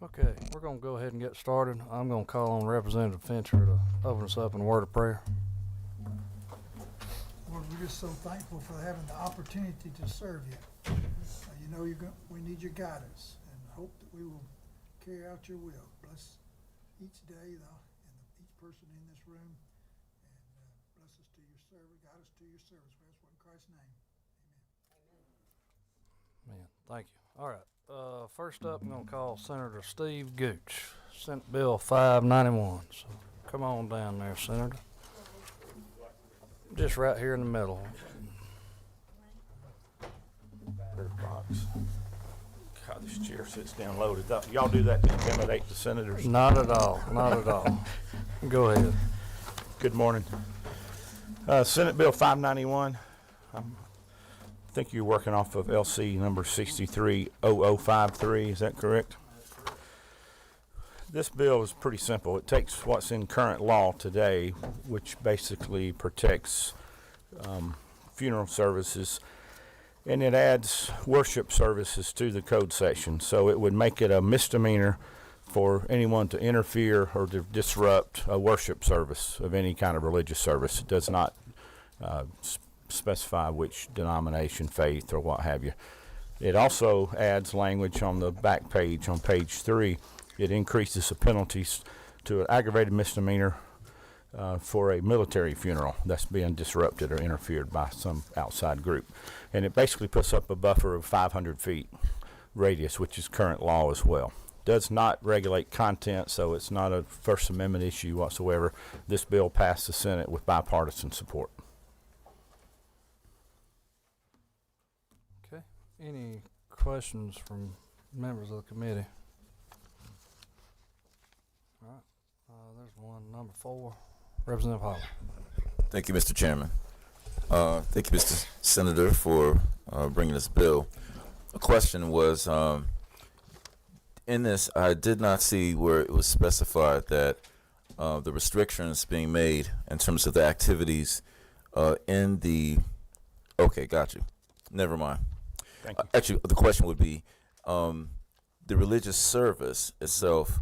Okay, we're going to go ahead and get started. I'm going to call on Representative Fincher to open us up in a word of prayer. Lord, we're just so thankful for having the opportunity to serve you. You know we need your guidance and hope that we will carry out your will. Bless each day and each person in this room, and bless us to your service, guide us to your service. We ask what in Christ's name. Amen. Man, thank you. All right. First up, I'm going to call Senator Steve Gooch, Senate Bill 591. So come on down there, Senator. Just right here in the middle. Box. God, this chair sits down loaded. Y'all do that to intimidate the senators? Not at all. Not at all. Go ahead. Good morning. Senate Bill 591. I think you're working off of LC number 630053. Is that correct? This bill is pretty simple. It takes what's in current law today, which basically protects funeral services, and it adds worship services to the code section. So it would make it a misdemeanor for anyone to interfere or to disrupt a worship service of any kind of religious service. It does not specify which denomination, faith, or what have you. It also adds language on the back page, on page 3. It increases the penalties to an aggravated misdemeanor for a military funeral that's being disrupted or interfered by some outside group. And it basically puts up a buffer of 500 feet radius, which is current law as well. Does not regulate content, so it's not a First Amendment issue whatsoever. This bill passed the Senate with bipartisan support. Okay. Any questions from members of the committee? All right. There's one, number 4, Representative Hall. Thank you, Mr. Chairman. Thank you, Mr. Senator, for bringing this bill. A question was, in this, I did not see where it was specified that the restrictions being made in terms of the activities in the, okay, got you. Never mind. Thank you. Actually, the question would be, the religious service itself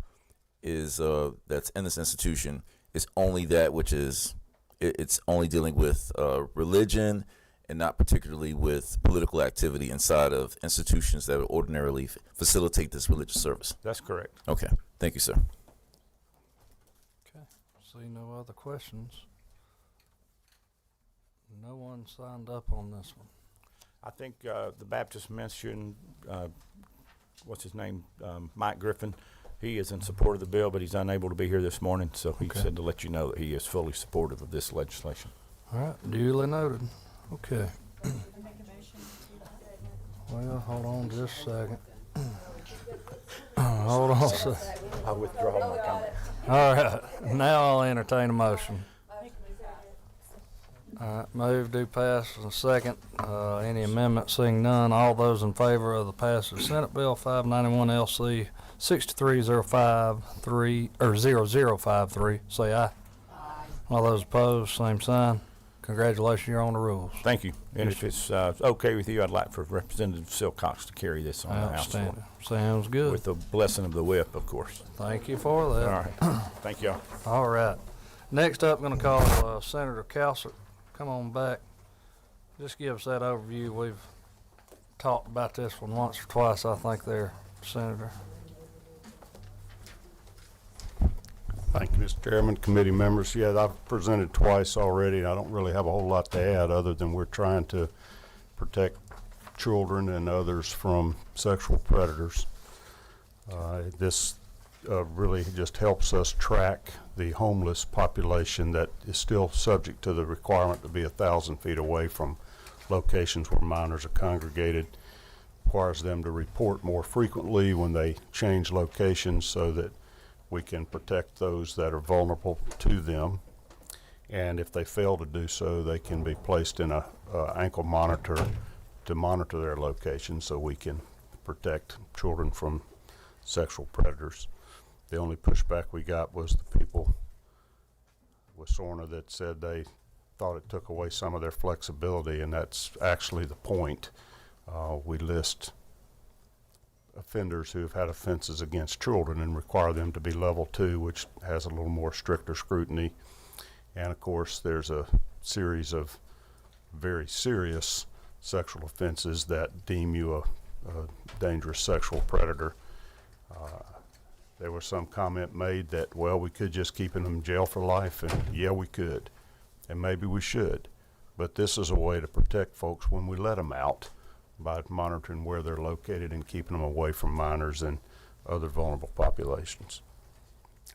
is, that's in this institution, is only that which is, it's only dealing with religion and not particularly with political activity inside of institutions that would ordinarily facilitate this religious service. That's correct. Okay. Thank you, sir. Okay. See no other questions. No one signed up on this one. I think the Baptist mentioned, what's his name, Mike Griffin. He is in support of the bill, but he's unable to be here this morning, so he said to let you know that he is fully supportive of this legislation. All right, duly noted. Okay. Well, hold on just a second. Hold on a second. I withdraw my comment. All right, now I'll entertain a motion. All right, move to pass in a second. Any amendment, seeing none, all those in favor of the passage of Senate Bill 591 LC 6305-3 or 0053, say aye. Aye. All those opposed, same sign. Congratulations, you're on the rules. Thank you. And if it's okay with you, I'd like for Representative Silcox to carry this on the House floor. Outstanding. Sounds good. With the blessing of the whip, of course. Thank you for that. All right. Thank y'all. All right. Next up, I'm going to call Senator Calsert. Come on back. Just give us that overview. We've talked about this one once or twice, I think, there, Senator. Thank you, Mr. Chairman, committee members. Yeah, I've presented twice already. I don't really have a whole lot to add other than we're trying to protect children and others from sexual predators. This really just helps us track the homeless population that is still subject to the requirement to be 1,000 feet away from locations where minors are congregated. Requires them to report more frequently when they change locations so that we can protect those that are vulnerable to them. And if they fail to do so, they can be placed in a ankle monitor to monitor their location so we can protect children from sexual predators. The only pushback we got was the people with SORNA that said they thought it took away some of their flexibility, and that's actually the point. We list offenders who have had offenses against children and require them to be level 2, which has a little more stricter scrutiny. And of course, there's a series of very serious sexual offenses that deem you a dangerous sexual predator. There was some comment made that, well, we could just keep them in jail for life, and yeah, we could, and maybe we should. But this is a way to protect folks when we let them out by monitoring where they're located and keeping them away from minors and other vulnerable populations.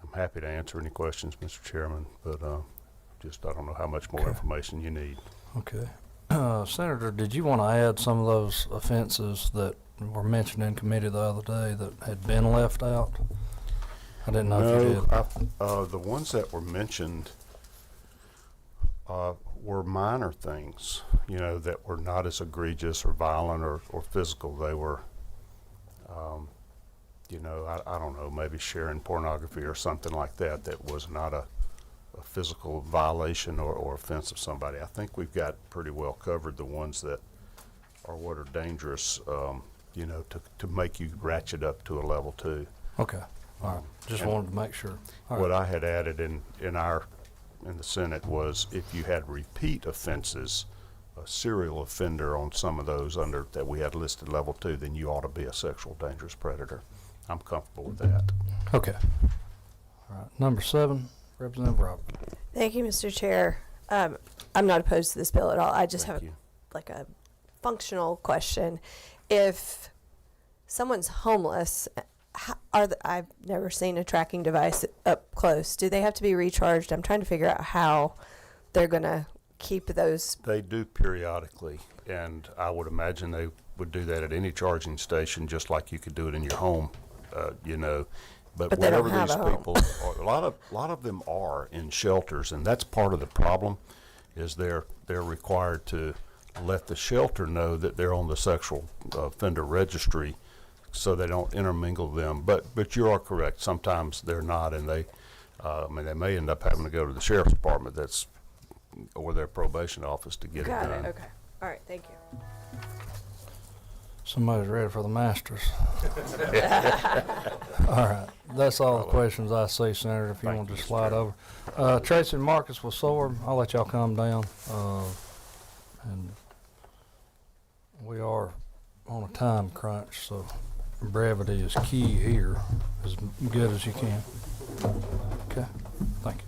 I'm happy to answer any questions, Mr. Chairman, but I don't know how much more information you need. Okay. Senator, did you want to add some of those offenses that were mentioned in committee the other day that had been left out? I didn't know if you did. The ones that were mentioned were minor things, that were not as egregious or violent or physical. They were, I don't know, maybe sharing pornography or something like that that was not a physical violation or offense of somebody. I think we've got pretty well covered the ones that are what are dangerous, to make you ratchet up to a level 2. Okay. All right. Just And wanted to make sure. All What right. I had added in the Senate was if you had repeat offenses, a serial offender on some of those that we had listed level 2, then you ought to be a sexual dangerous predator. I'm comfortable with that. Okay. All right. Number 7, Representative Robert. Thank you, Mr. Chair. I'm not opposed to this bill at all. I just Thank have you. a functional question. If someone's homeless, I've never seen a tracking device up close. Do they have to be recharged? I'm trying to figure out how they're going to keep those. They do periodically, and I would imagine they would do that at any charging station, just like you could do it in your home, But they don't wherever have these a home. people are, a lot of them are in shelters, and that's part of the problem. Is they're required to let the shelter know that they're on the sexual offender registry, so they don't intermingle them. But you are correct. Sometimes they're not, and they may end up having to go to the sheriff's department or their probation office to get it Got done. it. Okay. All right. Thank you. Somebody's ready for the Masters. All right. That's all the questions I see, Senator, if you Thank want to you, just Mr. slide Chairman. over. Tracy and Marcus will soar. I'll let y'all calm down. And we are on a time crunch, so brevity is key here, as good as you can. Okay, thank you.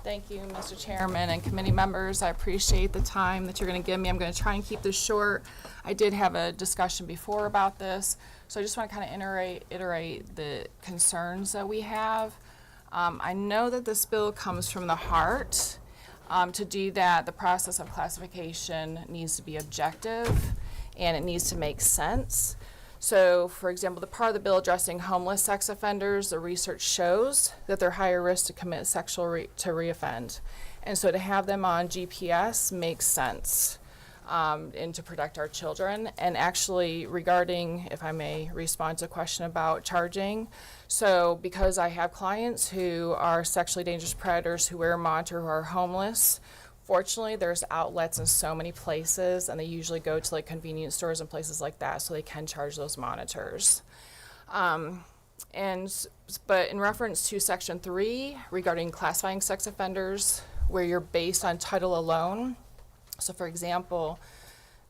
Thank you, Mr. Chairman and committee members. I appreciate the time that you're going to give me. I'm going to try and keep this short. I did have a discussion before about this, so I just want to kind of iterate the concerns that we have. I know that this bill comes from the heart. To do that, the process of classification needs to be objective and it needs to make sense. So, for example, the part of the bill addressing homeless sex offenders, the research shows that they're higher risk to commit sexual to reoffend. And so to have them on GPS makes sense, and to protect our children. And actually, regarding, if I may respond to a question about charging, so because I have clients who are sexually dangerous predators who wear a monitor who are homeless, fortunately, there's outlets in so many places, and they usually go to like convenience stores and places like that, so they can charge those monitors. But in reference to Section 3 regarding classifying sex offenders, where you're based on title alone, so for example,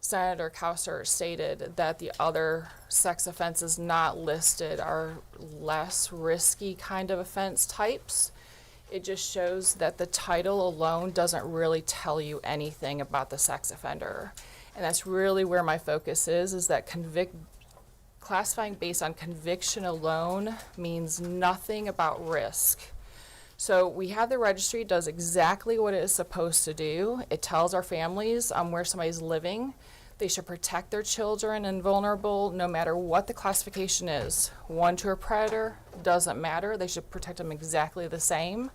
Senator Kauser stated that the other sex offenses not listed are less risky kind of offense types. It just shows that the title alone doesn't really tell you anything about the sex offender. And that's really where my focus is that classifying based on conviction alone means nothing about risk. So we have the registry, does exactly what it is supposed to do. It tells our families where somebody's living. They should protect their children and vulnerable no matter what the classification is. 1 to a predator, doesn't matter. They should protect them exactly the same.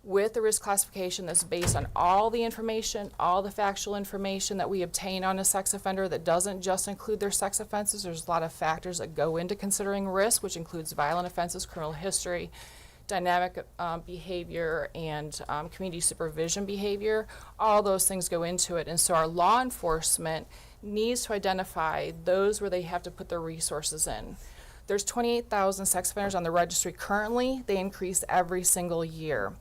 With the risk classification that's based on all the information, all the factual information that we obtain on a sex offender that doesn't just include their sex offenses. There's a lot of factors that go into considering risk, which includes violent offenses, criminal history, dynamic behavior, and community supervision behavior. All those things go into it. And so our law enforcement needs to identify those where they have to put their resources in. There's 28,000 sex offenders on the registry currently. They increase every single year.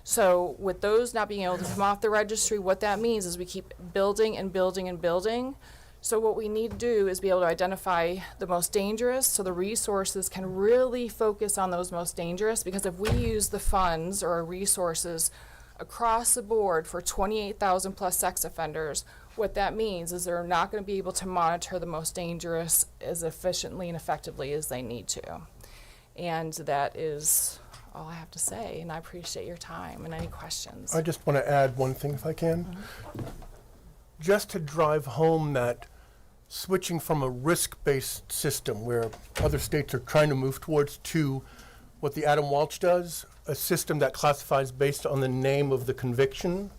So with those not being able to come off the registry, what that means is we keep building and building and building. So what we need to do is be able to identify the most dangerous so the resources can really focus on those most dangerous, because if we use the funds or resources across the board for 28,000 plus sex offenders, what that means is they're not going to be able to monitor the most dangerous as efficiently and effectively as they need to. And that is all I have to say, and I appreciate your time and any questions. I just want to add one thing if I can. Just to drive home that switching from a risk-based system where other states are trying to move towards to what the Adam Walsh does, a system that classifies based on the name of the conviction.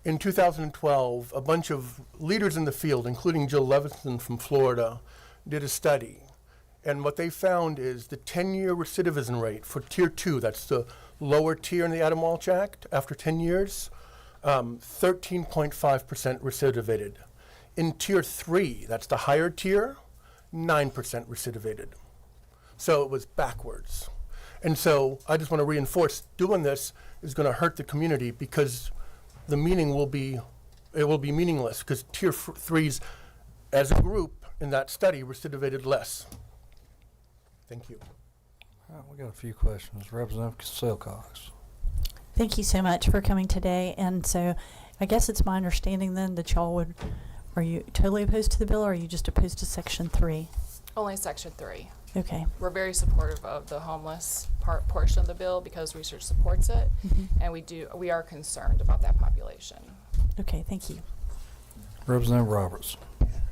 In 2012, a bunch of leaders in the field, including Jill Levinson from Florida, did a study. And what they found is the 10-year recidivism rate for Tier 2, that's the lower tier in the Adam Walsh Act, after 10 years, 13.5% recidivated. In Tier 3, that's the higher tier, 9% recidivated. So it was backwards. And so I just want to reinforce, doing this is going to hurt the community because the meaning will be, it will be meaningless because Tier 3s as a group in that study recidivated less. Thank you. All right, we got a few questions. Representative Silcox. Thank you so much for coming today. And so I guess it's my understanding then that y'all would, are you totally opposed to the bill or are you just opposed to Section 3? Only Section 3. Okay. We're very supportive of the homeless portion of the bill because research supports it, and we are concerned about that population. Okay, thank you. Representative Roberts.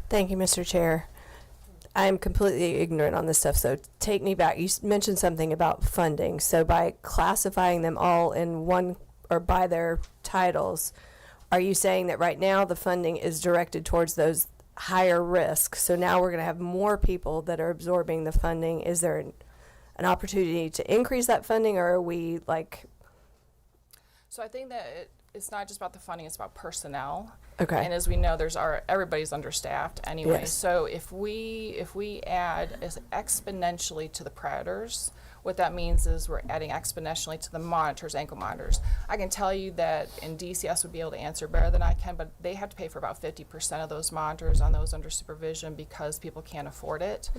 Thank you, Mr. Chair. I'm completely ignorant on this stuff, so take me back. You mentioned something about funding. So by classifying them all in one or by their titles, are you saying that right now the funding is directed towards those higher risk? So now we're going to have more people that are absorbing the funding. Is there an opportunity to increase that funding, or are we like? So I think that it's not just about the funding, it's about personnel. Okay. And as we know, everybody's understaffed anyway. Yes. So if we add exponentially to the predators, what that means is we're adding exponentially to the monitors, ankle monitors. I can tell you that, and DCS would be able to answer better than I can, but they have to pay for about 50% of those monitors on those under supervision because people can't afford it.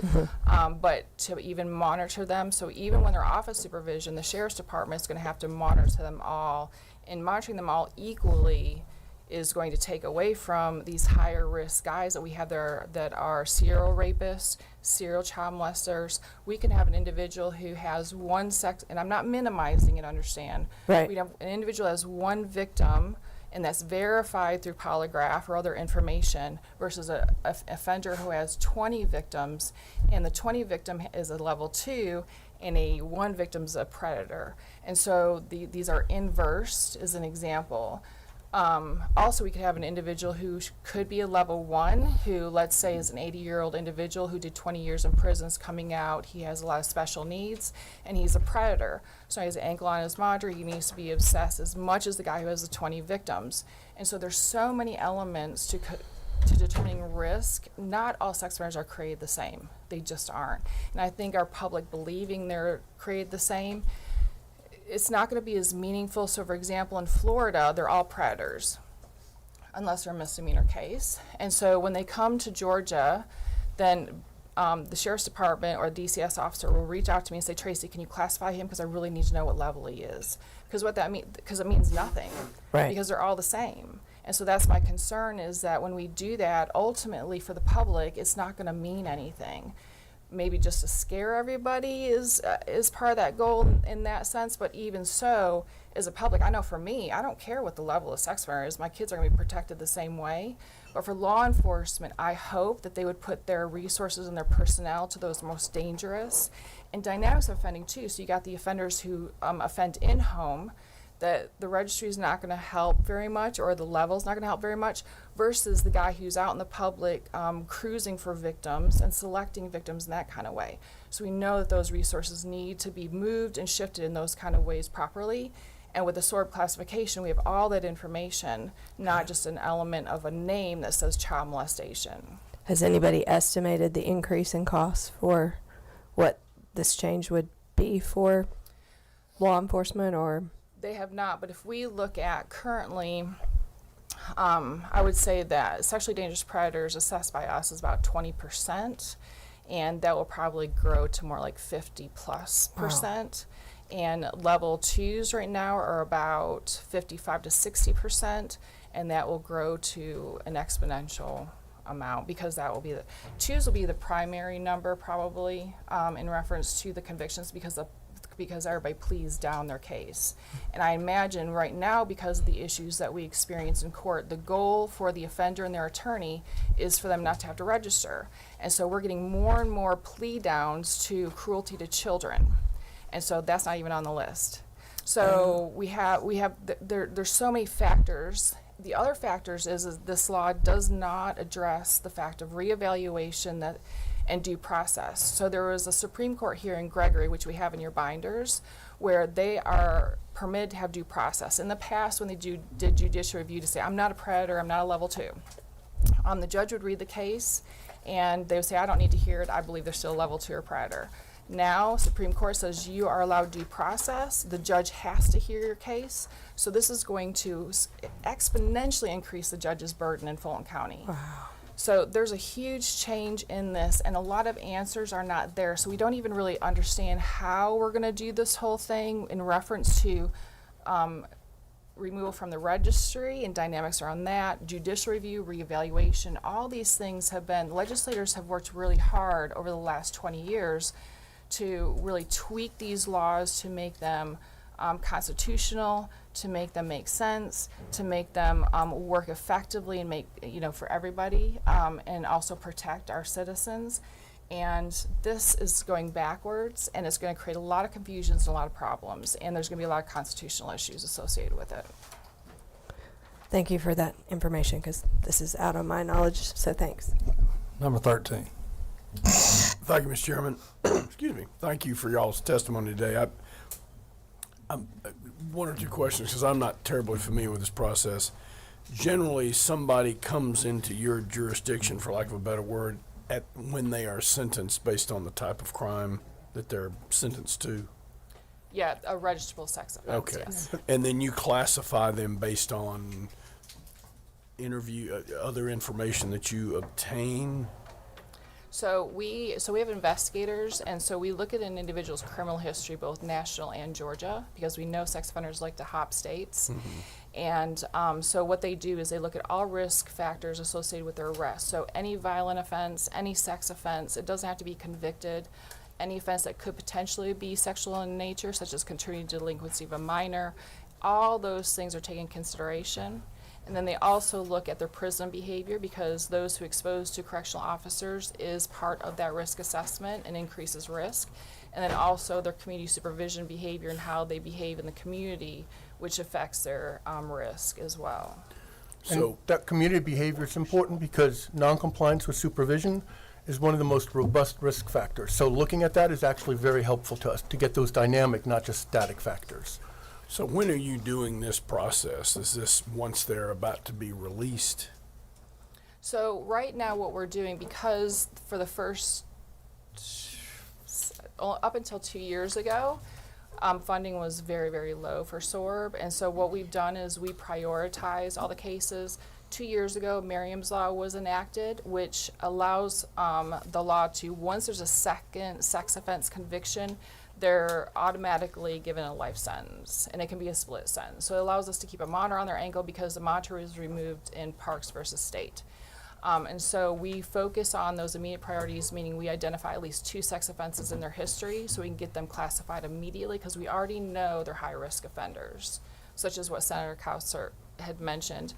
But to even monitor them, so even when they're off of supervision, the Sheriff's Department is going to have to monitor them all, and monitoring them all equally is going to take away from these higher risk guys that we have there that are serial rapists, serial child molesters. We can have an individual who has one sex, and I'm not minimizing it, understand. Right. We have an individual who has one victim, and that's verified through polygraph or other information, versus a offender who has 20 victims, and the 20 victim is a level 2, and one victim's a predator. And so these are inversed, as an example. Also, we could have an individual who could be a level 1, who, let's say, is an 80-year-old individual who did 20 years in prisons, coming out. He has a lot of special needs, and he's a predator. So he has an ankle on his monitor. He needs to be assessed as much as the guy who has the 20 victims. And so there's so many elements to determining risk. Not all sex offenders are created the same. They just aren't. And I think our public believing they're created the same, it's not going to be as meaningful. So, for example, in Florida, they're all predators, unless they're a misdemeanor case. And so when they come to Georgia, then the Sheriff's Department or the DCS officer will reach out to me and say, Tracy, can you classify him? Because I really need to know what level he is. Because what that means, because it means nothing. Right. Because they're all the same. And so that's my concern, is that when we do that, ultimately for the public, it's not going to mean anything. Maybe just to scare everybody is part of that goal in that sense, but even so, as a public, I know for me, I don't care what the level of sex offender is. My kids are going to be protected the same way. But for law enforcement, I hope that they would put their resources and their personnel to those most dangerous. And dynamics of offending too, so you got the offenders who offend in home. that the registry is not going to help very much, or the level is not going to help very much, versus the guy who's out in the public cruising for victims and selecting victims in that kind of way. So we know that those resources need to be moved and shifted in those kind of ways properly. And with the SORB classification, we have all that information, not just an element of a name that says child molestation. Has anybody estimated the increase in costs for what this change would be for law enforcement, or? They have not, but if we look at currently, I would say that sexually dangerous predators assessed by us is about 20%, and that will probably grow to more like 50+%. And level 2s right now are about 55 to 60%, and that will grow to an exponential amount, because that will be the 2s will be the primary number probably in reference to the convictions, because everybody pleads down their case. And I imagine right now, because of the issues that we experience in court, the goal for the offender and their attorney is for them not to have to register. And so we're getting more and more plea downs to cruelty to children. And so that's not even on the list. So there's so many factors. The other factors is this law does not address the fact of reevaluation and due process. So there was a Supreme Court hearing, Gregory, which we have in your binders, where they are permitted to have due process. In the past, when they did judicial review to say, I'm not a predator, I'm not a level 2, the judge would read the case and they would say, I don't need to hear it, I believe they're still a level 2 or predator. Now, Supreme Court says you are allowed due process. The judge has to hear your case. So this is going to exponentially increase the judge's burden in Fulton County. Wow. So there's a huge change in this, and a lot of answers are not there. So we don't even really understand how we're going to do this whole thing in reference to removal from the registry and dynamics around that, judicial review, reevaluation. All these things legislators have worked really hard over the last 20 years to really tweak these laws to make them constitutional, to make them make sense, to make them work effectively and make, for everybody, and also protect our citizens. And this is going backwards, and it's going to create a lot of confusions and a lot of problems, and there's going to be a lot of constitutional issues associated with it. Thank you for that information, because this is out of my knowledge, so thanks. Number 13. Thank you, Mr. Chairman. Excuse me. Thank you for y'all's testimony today. I'm one or two questions, because I'm not terribly familiar with this process. Generally, somebody comes into your jurisdiction, for lack of a better word, when they are sentenced based on the type of crime that they're sentenced to. Yeah, a registrable sex offense. Okay. Yes. And then you classify them based on other information that you obtain. So we have investigators, and so we look at an individual's criminal history, both national and Georgia, because we know sex offenders like to hop states. And so what they do is they look at all risk factors associated with their arrest. So any violent offense, any sex offense, it doesn't have to be convicted. Any offense that could potentially be sexual in nature, such as contributing to delinquency of a minor, all those things are taken into consideration. And then they also look at their prison behavior, because those who expose to correctional officers is part of that risk assessment and increases risk. And then also their community supervision behavior and how they behave in the community, which affects their risk as well. So that community behavior is important, because noncompliance with supervision is one of the most robust risk factors. So looking at that is actually very helpful to us to get those dynamic, not just static factors. So when are you doing this process? Is this once they're about to be released? So right now what we're doing, because for the first, up until 2 years ago, funding was very, very low for SORB. And so what we've done is we prioritize all the cases. 2 years ago, Merriam's Law was enacted, which allows the law to, once there's a second sex offense conviction, they're automatically given a life sentence, and it can be a split sentence. So it allows us to keep a monitor on their ankle, because the monitor is removed in Parks versus State. And so we focus on those immediate priorities, meaning we identify at least 2 sex offenses in their history so we can get them classified immediately, because we already know they're high-risk offenders, such as what Senator Kauser had mentioned.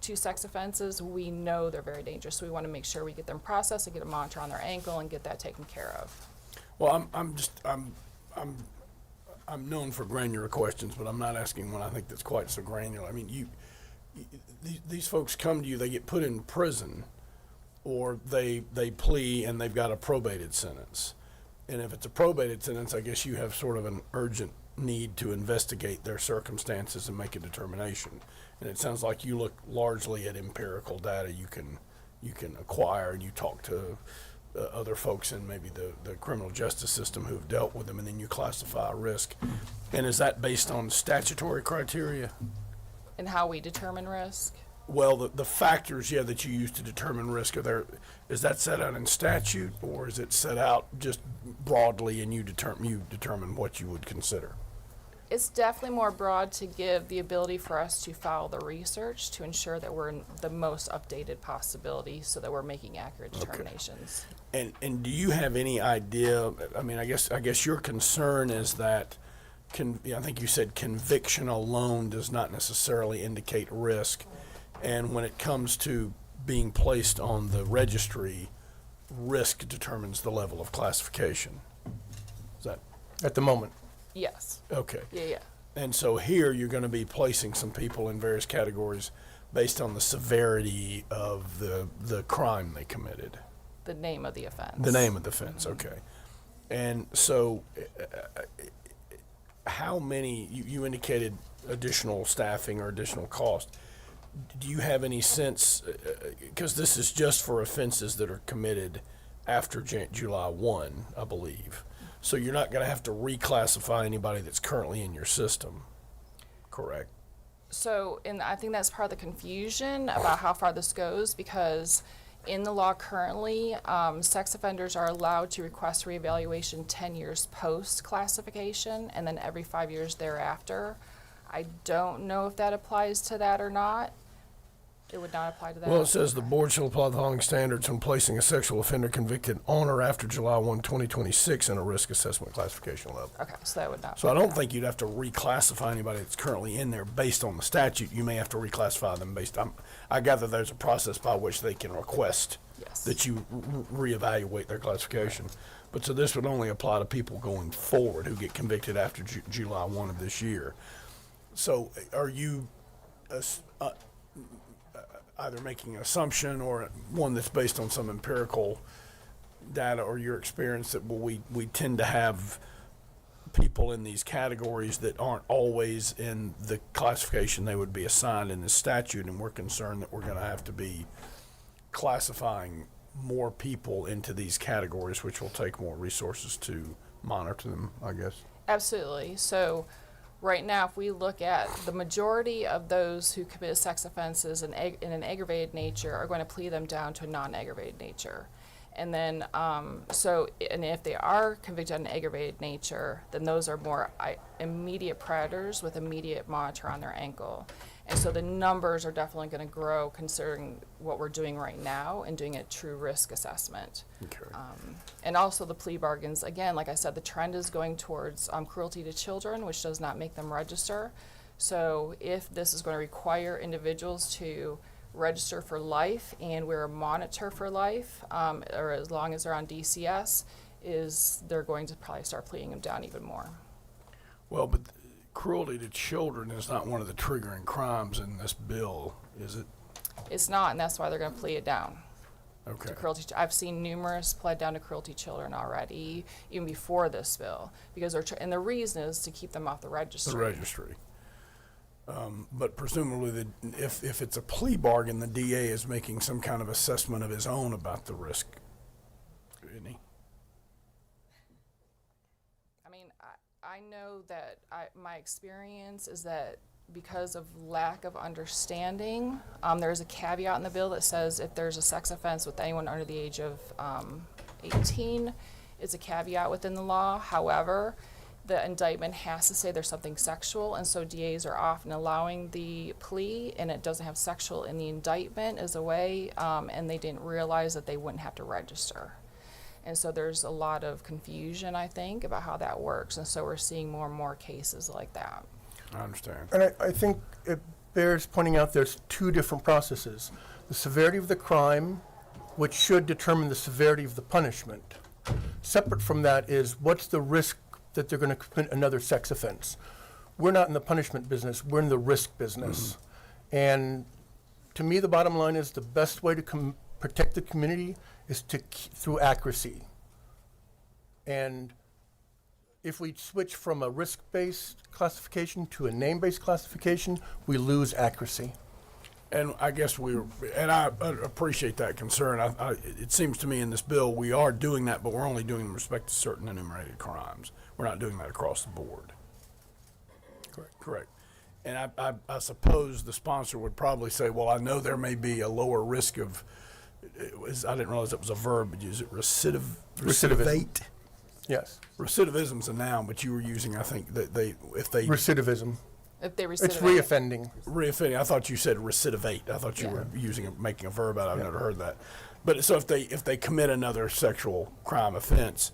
2 sex offenses, we know they're very dangerous, so we want to make sure we get them processed and get a monitor on their ankle and get that taken care of. Well, I'm known for granular questions, but I'm not asking one I think that's quite so granular. I mean, these folks come to you, they get put in prison, or they plea and they've got a probated sentence. And if it's a probated sentence, I guess you have sort of an urgent need to investigate their circumstances and make a determination. And it sounds like you look largely at empirical data you can acquire, and you talk to other folks in maybe the criminal justice system who've dealt with them, and then you classify a risk. And is that based on statutory criteria? And how we determine risk? Well, the factors, that you use to determine risk, is that set out in statute, or is it set out just broadly and you determine what you would consider? It's definitely more broad to give the ability for us to follow the research to ensure that we're in the most updated possibility so that we're making accurate determinations. And do you have any idea, I mean, I guess your concern is that, I think you said conviction alone does not necessarily indicate risk. And when it comes to being placed on the registry, risk determines the level of classification. Is that? At the moment. Yes. Okay. Yeah. And so here you're going to be placing some people in various categories based on the severity of the crime they committed. The name of the offense. The name of the offense, okay. And so how many, you indicated additional staffing or additional cost. Do you have any sense, because this is just for offenses that are committed after July 1, I believe. So you're not going to have to reclassify anybody that's currently in your system, correct? So, and I think that's part of the confusion about how far this goes, because in the law currently, sex offenders are allowed to request reevaluation 10 years post classification and then every 5 years thereafter. I don't know if that applies to that or not. It would not apply to that. Well, it says the board shall apply the following standards when placing a sexual offender convicted on or after July 1, 2026 in a risk assessment classification level. Okay, so that would not. So I don't think you'd have to reclassify anybody that's currently in there based on the statute. You may have to reclassify them based on, I gather there's a process by which they can request Yes. that you reevaluate their classification. But so this would only apply to people going forward who get convicted after July 1 of this year. So are you either making an assumption or one that's based on some empirical data or your experience that we tend to have people in these categories that aren't always in the classification they would be assigned in the statute, and we're concerned that we're going to have to be classifying more people into these categories, which will take more resources to monitor them, I guess? Absolutely. So right now, if we look at the majority of those who commit sex offenses in an aggravated nature are going to plead them down to a non-aggravated nature. And then, and if they are convicted on an aggravated nature, then those are more immediate predators with immediate monitor on their ankle. And so the numbers are definitely going to grow considering what we're doing right now and doing a true risk assessment. Okay. And also the plea bargains, again, like I said, the trend is going towards cruelty to children, which does not make them register. So if this is going to require individuals to register for life and wear a monitor for life, or as long as they're on DCS, they're going to probably start pleading them down even more. Well, but cruelty to children is not one of the triggering crimes in this bill, is it? It's not, and that's why they're going to plead it down. Okay. To cruelty. I've seen numerous pled down to cruelty to children already, even before this bill, because and the reason is to keep them off the registry. The registry. But presumably, if it's a plea bargain, the DA is making some kind of assessment of his own about the risk, isn't he? I mean, I know that my experience is that because of lack of understanding, there's a caveat in the bill that says if there's a sex offense with anyone under the age of 18, it's a caveat within the law. However, the indictment has to say there's something sexual, and so DAs are often allowing the plea, and it doesn't have sexual in the indictment as a way, and they didn't realize that they wouldn't have to register. And so there's a lot of confusion, I think, about how that works, and so we're seeing more and more cases like that. I understand. And I think it bears pointing out there's two different processes. The severity of the crime, which should determine the severity of the punishment. Separate from that is what's the risk that they're going to commit another sex offense. We're not in the punishment business, we're in the risk business. And to me, the bottom line is the best way to protect the community is through accuracy. And if we switch from a risk-based classification to a name-based classification, we lose accuracy. And I guess I appreciate that concern. It seems to me in this bill we are doing that, but we're only doing it in respect to certain enumerated crimes. We're not doing that across the board. Correct. And I suppose the sponsor would probably say, well, I know there may be a lower risk of, I didn't realize it was a verb, but is it recidivate? Yes. Recidivism's a noun, but you were using, I think, if they Recidivism. If they recidivate. It's reoffending. reoffending. I thought you said recidivate. I thought you were making a verb out of it. I've never heard that. But so if they commit another sexual crime offense,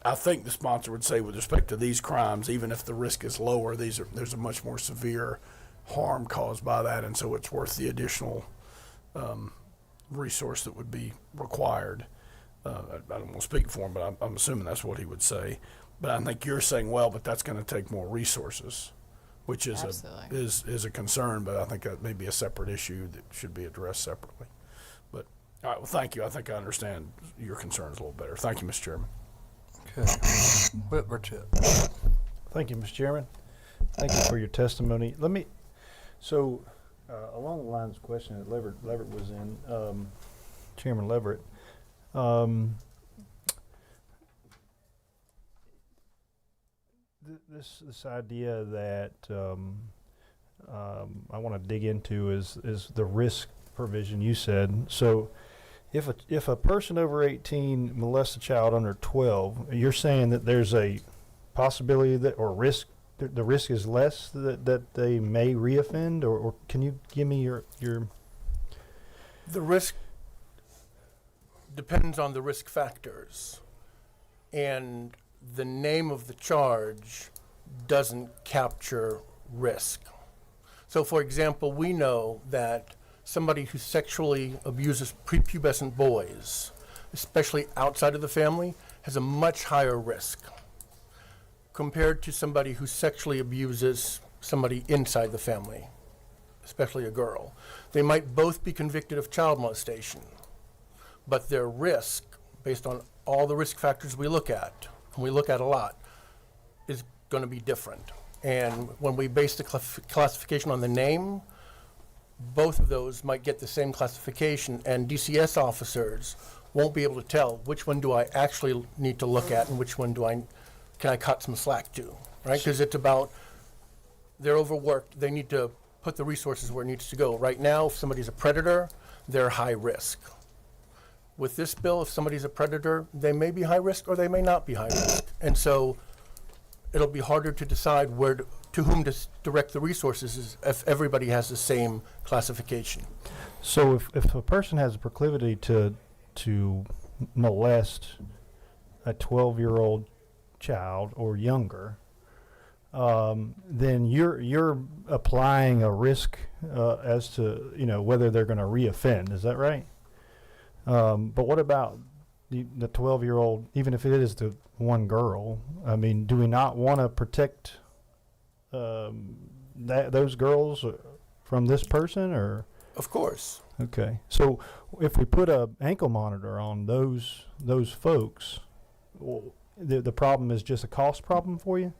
I think the sponsor would say with respect to these crimes, even if the risk is lower, there's a much more severe harm caused by that, and so it's worth the additional resource that would be required. I don't want to speak for him, but I'm assuming that's what he would say. But I think you're saying, well, but that's going to take more resources, which is a concern. But I think that may be a separate issue that should be addressed separately. But all right, well, thank you. I think I understand your concerns a little better. Thank you, Mr. Chairman. Okay. Whitmer Chip. Thank you, Mr. Chairman. Thank you for your testimony. Along the lines of question that Leverett was in, Chairman Leverett, this idea that I want to dig into is the risk provision you said. So if a person over 18 molests a child under 12, you're saying that there's a possibility that, or risk, the risk is less that they may reoffend, or can you give me your The risk depends on the risk factors, and the name of the charge doesn't capture risk. So, for example, we know that somebody who sexually abuses prepubescent boys, especially outside of the family, has a much higher risk compared to somebody who sexually abuses somebody inside the family, especially a girl. They might both be convicted of child molestation, but their risk, based on all the risk factors we look at, and we look at a lot, is going to be different. And when we base the classification on the name, both of those might get the same classification, and DCS officers won't be able to tell which one do I actually need to look at and which one can I cut some slack to, right? Because it's about, they're overworked, they need to put the resources where it needs to go. Right now, if somebody's a predator, they're high risk. With this bill, if somebody's a predator, they may be high risk or they may not be high risk. And so it'll be harder to decide to whom to direct the resources if everybody has the same classification. So if a person has a proclivity to molest a 12-year-old child or younger, then you're applying a risk as to whether they're going to reoffend. Is that right? But what about the 12-year-old? Even if it is the one girl, I mean, do we not want to protect those girls from this person, or? Of course. Okay. So if we put a ankle monitor on those folks, the problem is just a cost problem for you?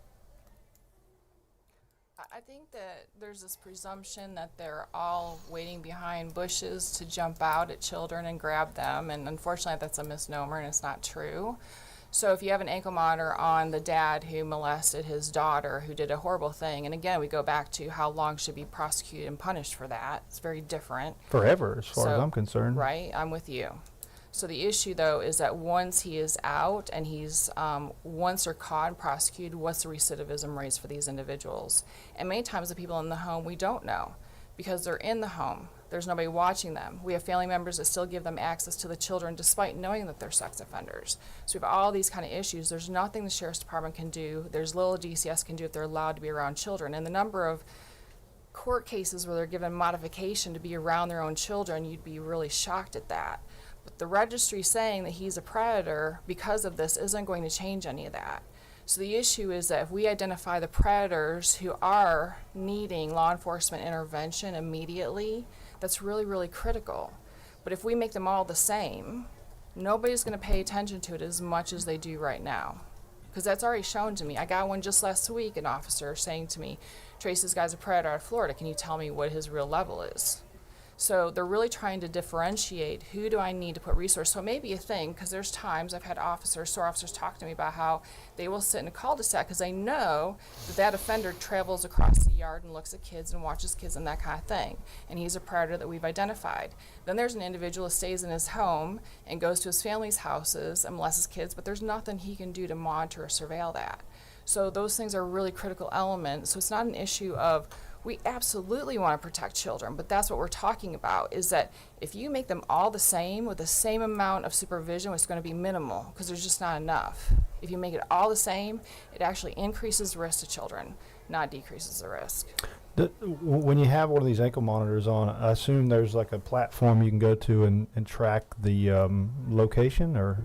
I think that there's this presumption that they're all waiting behind bushes to jump out at children and grab them, and unfortunately that's a misnomer and it's not true. So if you have an ankle monitor on the dad who molested his daughter, who did a horrible thing, and again we go back to how long should be prosecuted and punished for that. It's very different. Forever, as far as I'm concerned. Right, I'm with you. So the issue, though, is that once he is out and he's once they're caught and prosecuted, what's the recidivism rates for these individuals? And many times the people in the home, we don't know because they're in the home. There's nobody watching them. We have family members that still give them access to the children despite knowing that they're sex offenders. So we have all these kind of issues. There's nothing the Sheriff's Department can do. There's little DCS can do if they're allowed to be around children. And the number of court cases where they're given modification to be around their own children, you'd be really shocked at that. But the registry saying that he's a predator because of this isn't going to change any of that. So the issue is that if we identify the predators who are needing law enforcement intervention immediately, that's really, really critical. But if we make them all the same, nobody's going to pay attention to it as much as they do right now. Because that's already shown to me. I got one just last week, an officer saying to me, Trace, this guy's a predator out of Florida. Can you tell me what his real level is? So they're really trying to differentiate who do I need to put resource. So it may be a thing, because there's times I've had SOAR officers talk to me about how they will sit in a cul-de-sac because they know that that offender travels across the yard and looks at kids and watches kids and that kind of thing. And he's a predator that we've identified. Then there's an individual who stays in his home and goes to his family's houses and molests his kids, but there's nothing he can do to monitor or surveil that. So those things are really critical elements. So it's not an issue of, we absolutely want to protect children, but that's what we're talking about, is that if you make them all the same with the same amount of supervision, it's going to be minimal because there's just not enough. If you make it all the same, it actually increases the risk to children, not decreases the risk. When you have one of these ankle monitors on, I assume there's like a platform you can go to and track the location, or?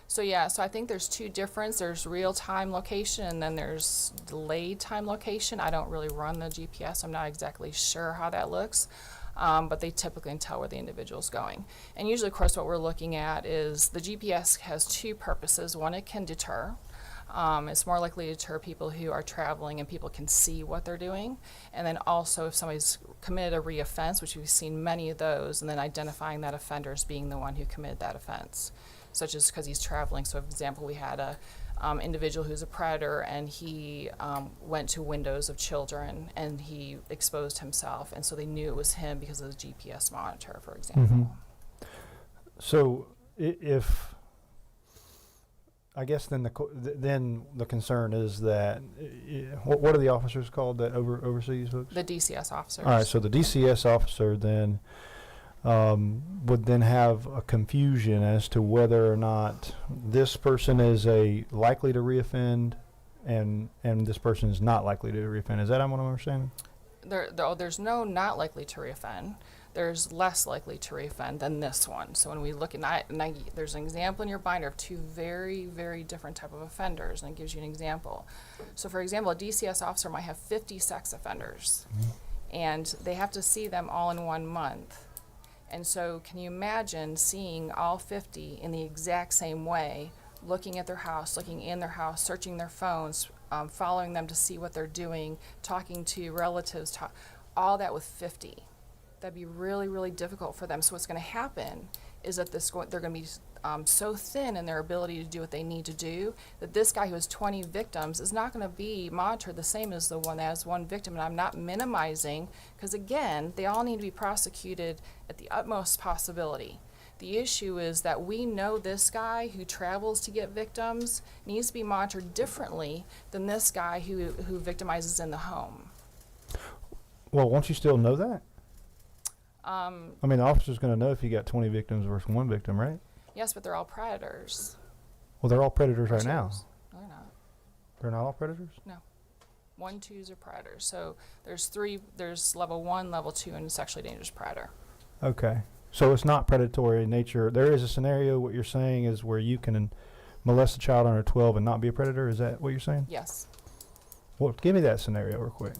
So yeah, so I think there's two difference. There's real-time location and then there's delayed time location. I don't really run the GPS. I'm not exactly sure how that looks, but they typically can tell where the individual's going. And usually, of course, what we're looking at is the GPS has two purposes. One, it can deter. It's more likely to deter people who are traveling and people can see what they're doing. And then also if somebody's committed a reoffense, which we've seen many of those, and then identifying that offender as being the one who committed that offense, such as because he's traveling. So, for example, we had a individual who's a predator, and he went to windows of children, and he exposed himself, and so they knew it was him because of the GPS monitor, for example. So, if I guess then the concern is that what are the officers called that oversee these folks? The DCS officers. All right, so the DCS officer then would then have a confusion as to whether or not this person is likely to reoffend and this person is not likely to reoffend. Is that what I'm understanding? There's no not likely to reoffend. There's less likely to reoffend than this one. So when we look at, there's an example in your binder of two very, very different type of offenders, and it gives you an example. So for example, a DCS officer might have 50 sex offenders, and they have to see them all in 1 month. And so can you imagine seeing all 50 in the exact same way, looking at their house, looking in their house, searching their phones, following them to see what they're doing, talking to relatives, all that with 50? That'd be really, really difficult for them. So what's going to happen is that they're going to be so thin in their ability to do what they need to do that this guy who has 20 victims is not going to be monitored the same as the one that has one victim. And I'm not minimizing, because again, they all need to be prosecuted at the utmost possibility. The issue is that we know this guy who travels to get victims needs to be monitored differently than this guy who victimizes in the home. Well, won't you still know that? I mean, the officer's going to know if you got 20 victims versus one victim, right? Yes, but they're all predators. Well, they're all predators right now. No, they're not. They're not all predators? No. 1, 2s are predators. So there's 3, there's level 1, level 2, and sexually dangerous predator. Okay. So it's not predatory in nature. There is a scenario, what you're saying is where you can molest a child under 12 and not be a predator. Is that what you're saying? Yes. Well, give me that scenario real quick.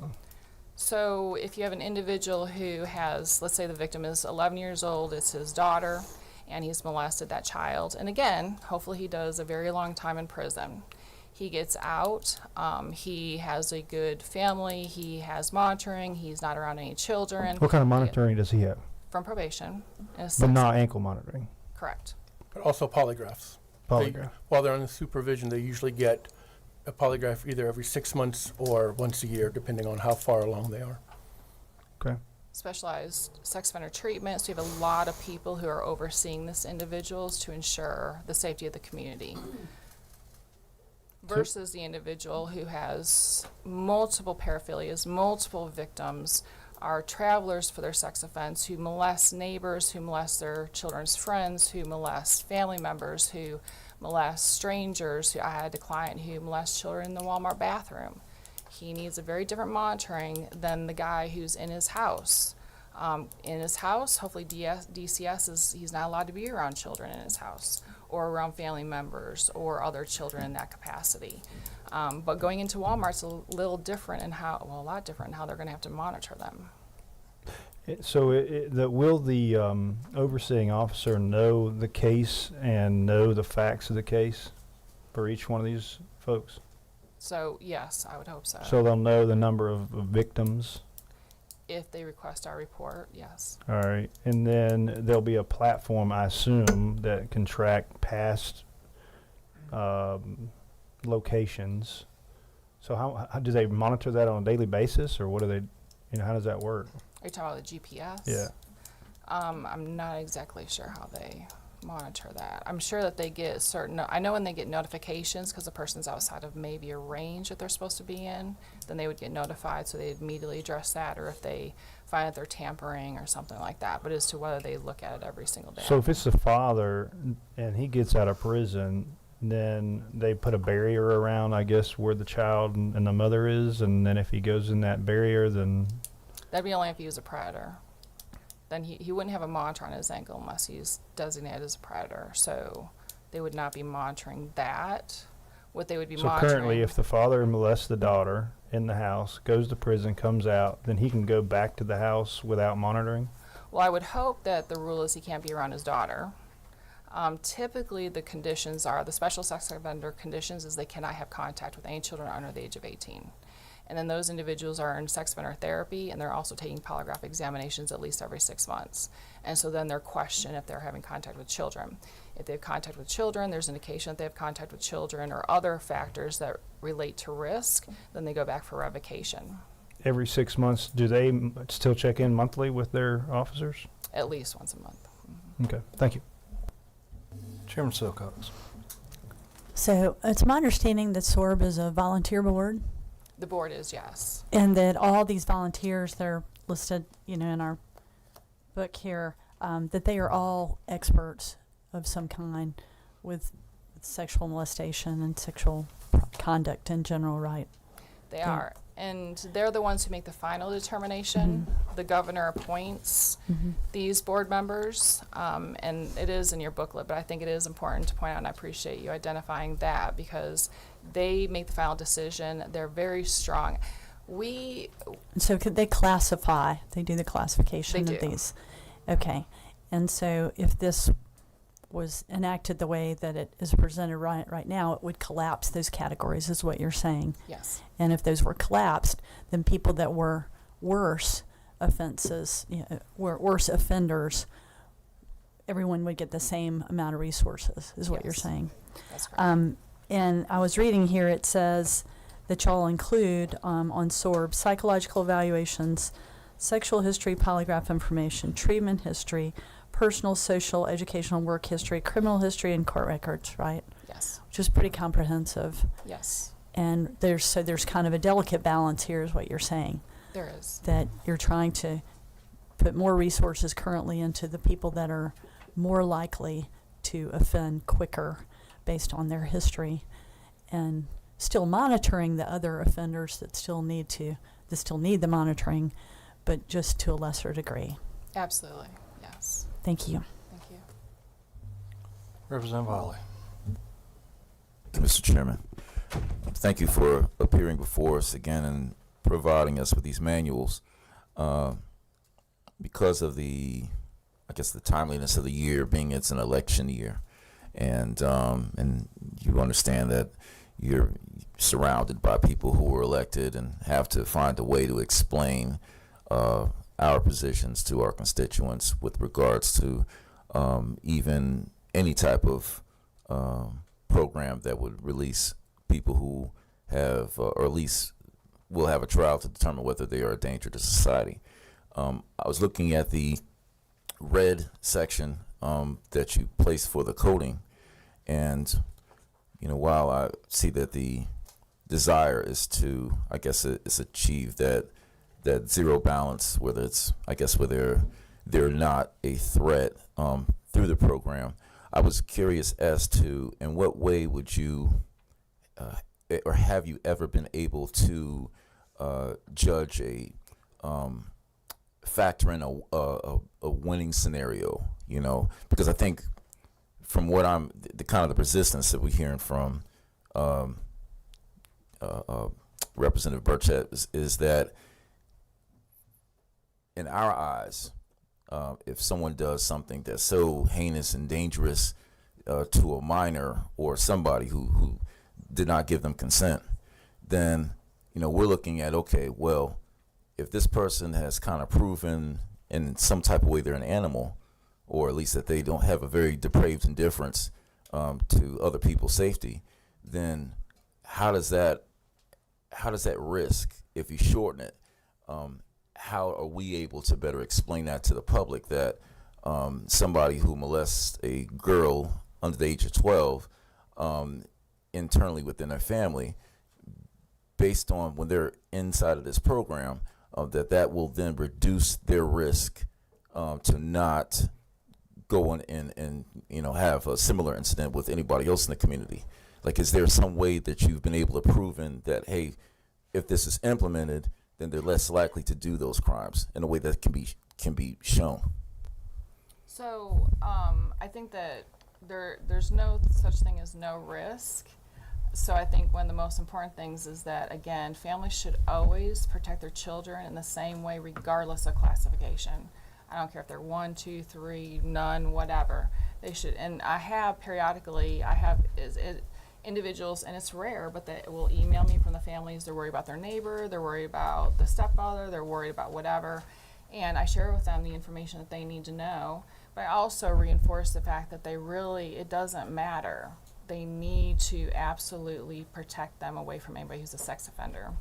So if you have an individual who has, let's say the victim is 11 years old, it's his daughter, and he's molested that child. And again, hopefully he does a very long time in prison. He gets out, he has a good family, he has monitoring, he's not around any children. What kind of monitoring does he have? From probation. But not ankle monitoring? Correct. But also polygraphs. Polygraph. While they're under supervision, they usually get a polygraph either every 6 months or once a year, depending on how far along they are. Okay. Specialized sex offender treatment. So you have a lot of people who are overseeing this individuals to ensure the safety of the community. Versus the individual who has multiple paraphilias, multiple victims, are travelers for their sex offense, who molest neighbors, who molest their children's friends, who molest family members, who molest strangers. I had a client who molests children in the Walmart bathroom. He needs a very different monitoring than the guy who's in his house. In his house, hopefully DCS he's not allowed to be around children in his house. or around family members or other children in that capacity. But going into Walmart's a little different in how, well, a lot different in how they're going to have to monitor them. Will the overseeing officer know the case and know the facts of the case for each one of these folks? So yes, I would hope so. So they'll know the number of victims? If they request our report, yes. All right. And then there'll be a platform, I assume, that can track past locations. So how do they monitor that on a daily basis, or what do they, how does that work? Are you talking about the GPS? Yeah. I'm not exactly sure how they monitor that. I'm sure that they get certain, I know when they get notifications because the person's outside of maybe a range that they're supposed to be in, then they would get notified, so they'd immediately address that, or if they find that they're tampering or something like that. But as to whether they look at it every single day. So if it's the father and he gets out of prison, then they put a barrier around, I guess, where the child and the mother is, and then if he goes in that barrier, then... That'd be only if he was a predator. Then he wouldn't have a monitor on his ankle unless he's designated as a predator. So they would not be monitoring that. What they would be monitoring... So currently, if the father molests the daughter in the house, goes to prison, comes out, then he can go back to the house without monitoring? Well, I would hope that the rule is he can't be around his daughter. Typically, the conditions are, the special sex offender conditions is they cannot have contact with any children under the age of 18. And then those individuals are in sex offender therapy, and they're also taking polygraph examinations at least every 6 months. And so then they're questioned if they're having contact with children. If they have contact with children, there's indication that they have contact with children or other factors that relate to risk, then they go back for revocation. Every 6 months, do they still check in monthly with their officers? At least once a month. Okay, thank you. Chairman Silcox. So it's my understanding that SORB is a volunteer board, The board is, yes. and that all these volunteers that are listed, in our book here, that they are all experts of some kind with sexual molestation and sexual conduct in general, right? They are. And they're the ones who make the final determination. Mm-hmm. The governor appoints these board members, and it is in your booklet, but I think it is important to point out, and I appreciate you identifying that, because they make the final decision. They're very strong. So could they classify? They do the classification They of do. these. Okay. And so if this was enacted the way that it is presented right now, it would collapse those categories, is what you're saying. Yes. And if those were collapsed, then people that were worse offenses, were worse offenders, everyone would get the same amount of resources, is what you're Yes. saying. That's correct. And I was reading here, it says that y'all include on SORB psychological evaluations, sexual history, polygraph information, treatment history, personal, social, educational, work history, criminal history, and court records, right? Yes. Which is pretty comprehensive. Yes. And there's kind of a delicate balance here, is what you're saying, There is. that you're trying to put more resources currently into the people that are more likely to offend quicker based on their history, and still monitoring the other offenders that still need the monitoring, but just to a lesser degree. Absolutely. Yes. Thank you. Thank you. Representative Holly. Mr. Chairman, thank you for appearing before us again and providing us with these manuals. Because of the timeliness of the year, being it's an election year, and you understand that you're surrounded by people who were elected and have to find a way to explain our positions to our constituents with regards to even any type of program that would release people who have, or at least will have a trial to determine whether they are a danger to society. I was looking at the red section that you placed for the coding, and while I see that the desire is to, I guess, it's achieve that zero balance, whether it's, I guess, whether they're not a threat through the program. I was curious as to in what way would you, or have you ever been able to judge factor in a winning scenario? Because I think from what the kind of the resistance that we're hearing from Representative Burchett is that in our eyes, if someone does something that's so heinous and dangerous to a minor or somebody who did not give them consent, then we're looking at, okay, well, if this person has kind of proven in some type of way they're an animal, or at least that they don't have a very depraved indifference to other people's safety, then how does that risk, if you shorten it, how are we able to better explain that to the public that somebody who molests a girl under the age of 12 internally within their family, based on when they're inside of this program, that will then reduce their risk to not go on and have a similar incident with anybody else in the community? Like, is there some way that you've been able to prove that, hey, if this is implemented, then they're less likely to do those crimes in a way that can be shown? So I think that there's no such thing as no risk. So I think one of the most important things is that, again, families should always protect their children in the same way, regardless of classification. I don't care if they're 1, 2, 3, none, whatever. They should. And I have periodically, individuals, and it's rare, but they will email me from the families. They're worried about their neighbor, they're worried about the stepfather, they're worried about whatever. And I share with them the information that they need to know. But I also reinforce the fact that it doesn't matter. They need to absolutely protect them away from anybody who's a sex offender,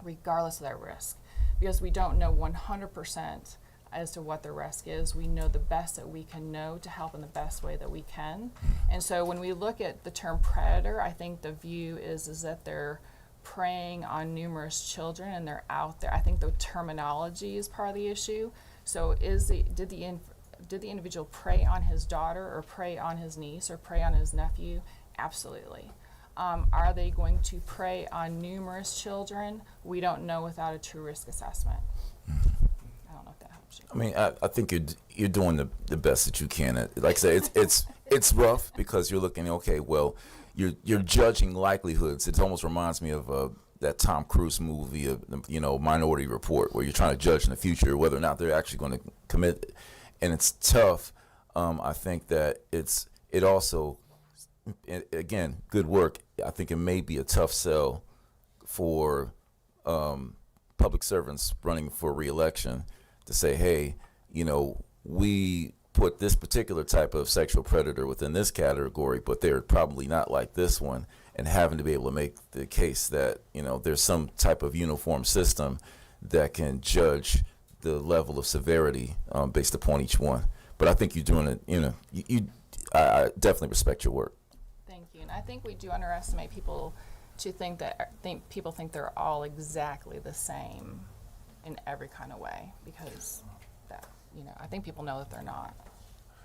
regardless of their risk. Because we don't know 100% as to what the risk is. We know the best that we can know to help in the best way that we can. And so when we look at the term predator, I think the view is that they're preying on numerous children and they're out there. I think the terminology is part of the issue. So did the individual prey on his daughter or prey on his niece or prey on his nephew? Absolutely. Are they going to prey on numerous children? We don't know without a true risk assessment. I don't know if that helps you. I mean, I think you're doing the best that you can. Like I said, it's rough because you're looking, okay, well, you're judging likelihoods. It almost reminds me of that Tom Cruise movie, Minority Report, where you're trying to judge in the future whether or not they're actually going to commit it. And it's tough. I think that it also, again, good work. I think it may be a tough sell for public servants running for re-election to say, hey, we put this particular type of sexual predator within this category, but they're probably not like this one, and having to be able to make the case that, there's some type of uniform system that can judge the level of severity based upon each one. But I think you're doing it, I definitely respect your work. Thank you. And I think we do underestimate people to think people think they're all exactly the same in every kind of way, because I think people know that they're not.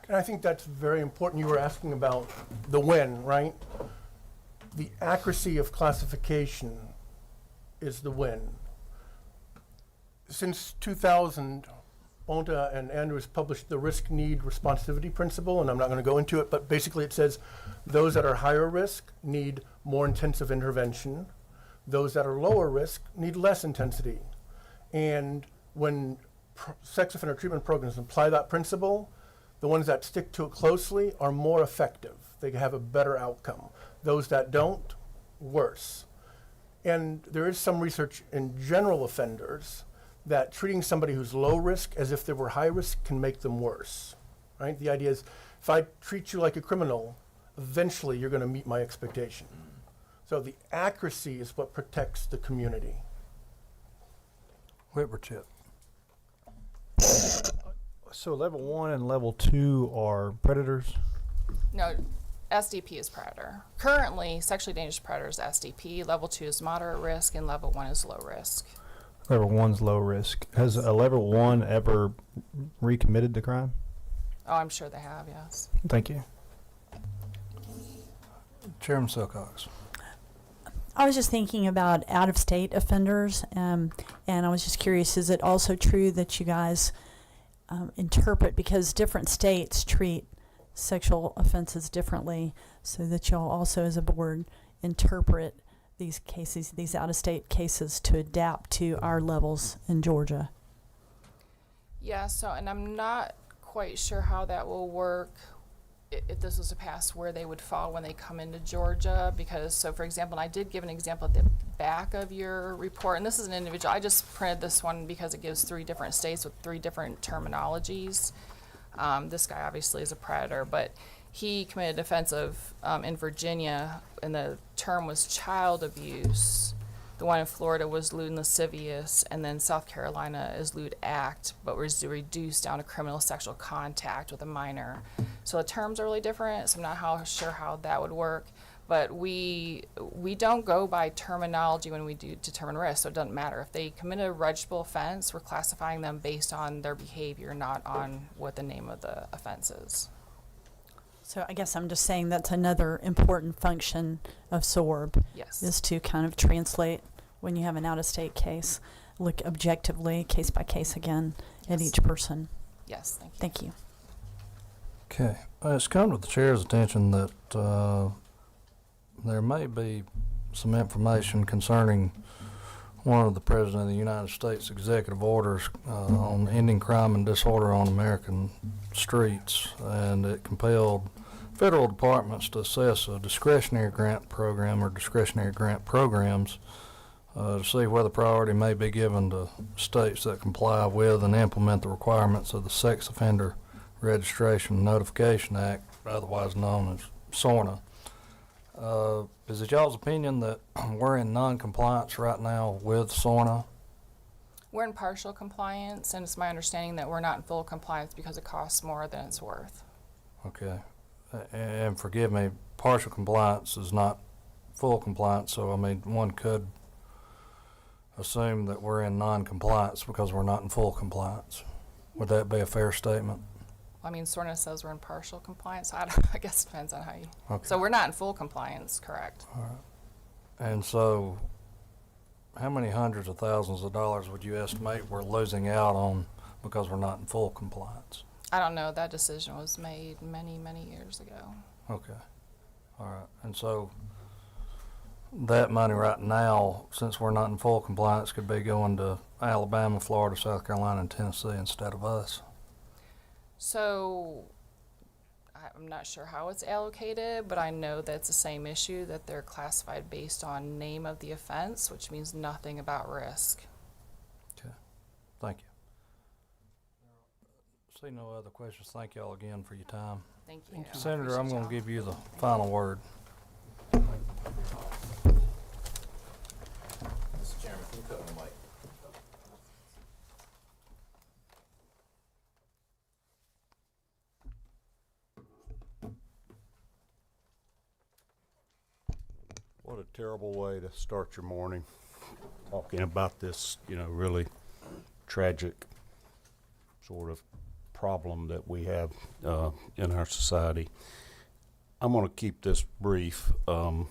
And I think that's very important. You were asking about the when, right? The accuracy of classification is the when. Since 2000, Bonta and Andrews published the risk need responsivity principle, and I'm not going to go into it, but basically it says those that are higher risk need more intensive intervention. Those that are lower risk need less intensity. And when sex offender treatment programs apply that principle, the ones that stick to it closely are more effective. They have a better outcome. Those that don't, worse. And there is some research in general offenders that treating somebody who's low risk as if they were high risk can make them worse, right? The idea is, if I treat you like a criminal, eventually you're going to meet my expectation. So the accuracy is what protects the community. Whipper chip. So level 1 and level 2 are predators? No, SDP is predator. Currently, sexually dangerous predator is SDP. Level 2 is moderate risk, and level 1 is low risk. Level 1's low risk. Has a level 1 ever recommitted the crime? Oh, I'm sure they have, yes. Thank you. Chairman Silcox. I was just thinking about out-of-state offenders, and I was just curious, is it also true that you guys interpret, because different states treat sexual offenses differently so that y'all also as a board interpret these cases, these out-of-state cases, to adapt to our levels in Georgia. Yeah, so, and I'm not quite sure how that will work if this was to pass, where they would fall when they come into Georgia, because, so for example, and I did give an example at the back of your report, and this is an individual, I just printed this one because it gives 3 different states with 3 different terminologies. This guy obviously is a predator, but he committed offense of, in Virginia, and the term was child abuse. The one in Florida was lewd and lascivious, and then South Carolina is lewd act, but was reduced down to criminal sexual contact with a minor. So the terms are really different, so I'm not sure how that would work. But we don't go by terminology when we do determine risk, so it doesn't matter. If they commit a registrable offense, we're classifying them based on their behavior, not on what the name of the offense is. So I guess I'm just saying that's another important function of SORB, Yes. is to kind of translate when you have an out-of-state case, look objectively, case by case again, at Yes. each person. Yes, thank you. Thank you. Okay, it's come to the chair's attention that there may be some information concerning one of the President of the United States executive orders on ending crime and disorder on American streets, and it compelled federal departments to assess a discretionary grant program or discretionary grant programs to see whether priority may be given to states that comply with and implement the requirements of the Sex Offender Registration Notification Act, otherwise known as SORNA. Is it y'all's opinion that we're in non-compliance right now with SORNA? We're in partial compliance, and it's my understanding that we're not in full compliance because it costs more than it's worth. Okay. And forgive me, partial compliance is not full compliance, so I mean, one could assume that we're in non-compliance because we're not in full compliance. Would that be a fair statement? I mean, SORNA says we're in partial compliance. I guess it depends on how you. Okay. So we're not in full compliance, correct? All right. And so, how many hundreds of thousands of dollars would you estimate we're losing out on because we're not in full compliance? I don't know. That decision was made many, many years ago. Okay. All right. And so, that money right now, since we're not in full compliance, could be going to Alabama, Florida, South Carolina, and Tennessee instead of us. So I'm not sure how it's allocated, but I know that's the same issue, that they're classified based on name of the offense, which means nothing about risk. Okay. Thank you. See no other questions. Thank y'all again for your time. Thank you. Senator, I'm going to give you the final word. Mr. Chairman, can you cut the mic? What a terrible way to start your morning, talking about this, really tragic sort of problem that we have in our society. I'm going to keep this brief. I'm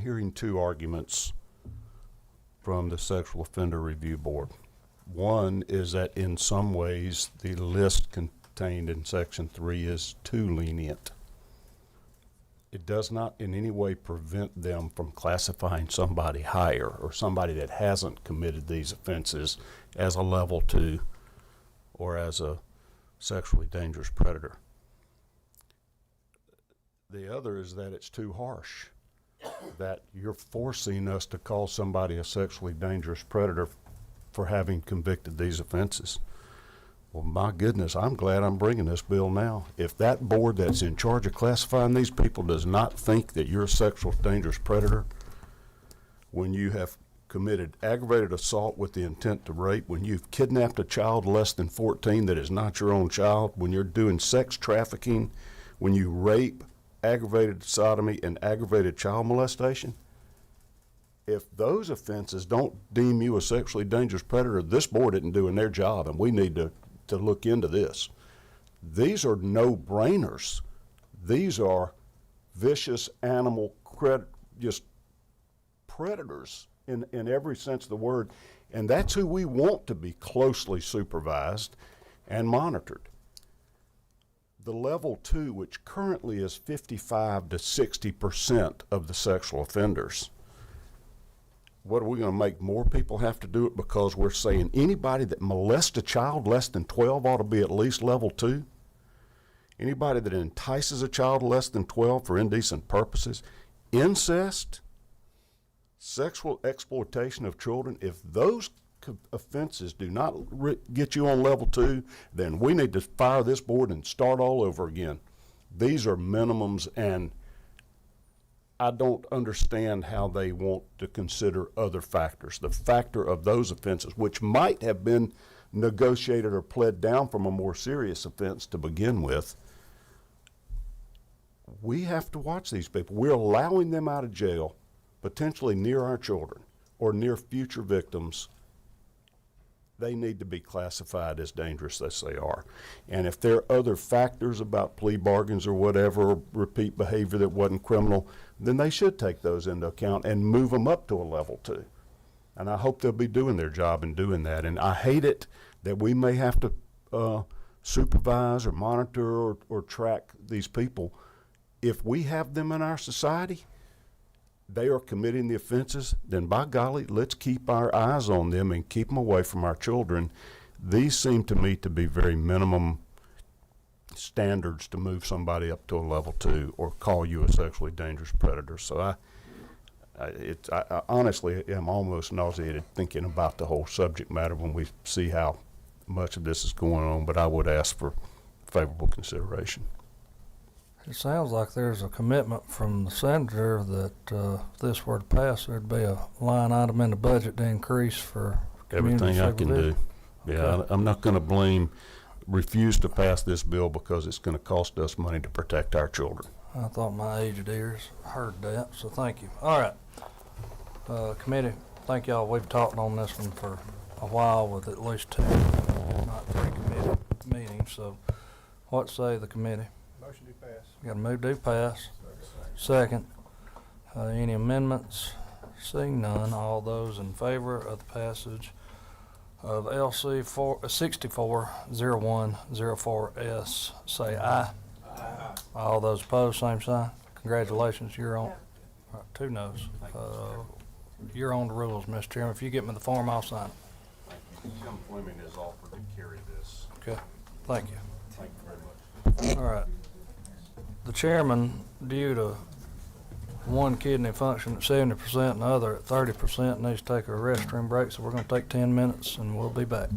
hearing 2 arguments from the Sexual Offender Review Board. One is that in some ways the list contained in Section 3 is too lenient. It does not in any way prevent them from classifying somebody higher or somebody that hasn't committed these offenses as a level 2 or as a sexually dangerous predator. The other is that it's too harsh, that you're forcing us to call somebody a sexually dangerous predator for having convicted these offenses. Well, my goodness, I'm glad I'm bringing this bill now. If that board that's in charge of classifying these people does not think that you're a sexual dangerous predator when you have committed aggravated assault with the intent to rape, when you've kidnapped a child less than 14 that is not your own child, when you're doing sex trafficking, when you rape, aggravated sodomy, and aggravated child molestation, if those offenses don't deem you a sexually dangerous predator, this board isn't doing their job, and we need to look into this. These are no-brainers. These are vicious animal just predators in every sense of the word, and that's who we want to be closely supervised and monitored. the level 2, which currently is 55 to 60% of the sexual offenders. What, are we going to make more people have to do it because we're saying anybody that molests a child less than 12 ought to be at least level 2? Anybody that entices a child less than 12 for indecent purposes, incest, sexual exploitation of children, if those offenses do not get you on level 2, then we need to fire this board and start all over again. These are minimums, and I don't understand how they want to consider other factors. The factor of those offenses, which might have been negotiated or pled down from a more serious offense to begin with, we have to watch these people. We're allowing them out of jail, potentially near our children or near future victims. They need to be classified as dangerous as they are. And if there are other factors about plea bargains or whatever, or repeat behavior that wasn't criminal, then they should take those into account and move them up to a level 2. And I hope they'll be doing their job in doing that. And I hate it that we may have to supervise or monitor or track these people. If we have them in our society, they are committing the offenses, then by golly, let's keep our eyes on them and keep them away from our children. These seem to me to be very minimum standards to move somebody up to a level 2 or call you a sexually dangerous predator. So I honestly am almost nauseated thinking about the whole subject matter when we see how much of this is going on, but I would ask for favorable consideration. It sounds like there's a commitment from the senator that if this were to pass, there'd be a line item in the budget to increase for community Everything I can do. supervision. Yeah, Okay. I'm not going to refuse to pass this bill because it's going to cost us money to protect our children. I thought my aged ears heard that, so thank you. All right. Committee, thank y'all. We've talked on this one for a while with at least 2, not 3 committee meetings. So what say the committee? Motion to pass. Got a move to pass. Second. Any amendments? Seeing none, all those in favor of the passage of LC 640104S say aye. Aye. All those opposed, same sign. Congratulations, you're on. All right, 2 noes. You're on the rules, Mr. Chairman. If you get me the form, I'll sign it. Tim Fleming has offered to carry this. Okay, thank you. Thank you very much. All right. The chairman, due to one kidney function at 70% and the other at 30%, needs to take a restroom break, so we're going to take 10 minutes and we'll be back.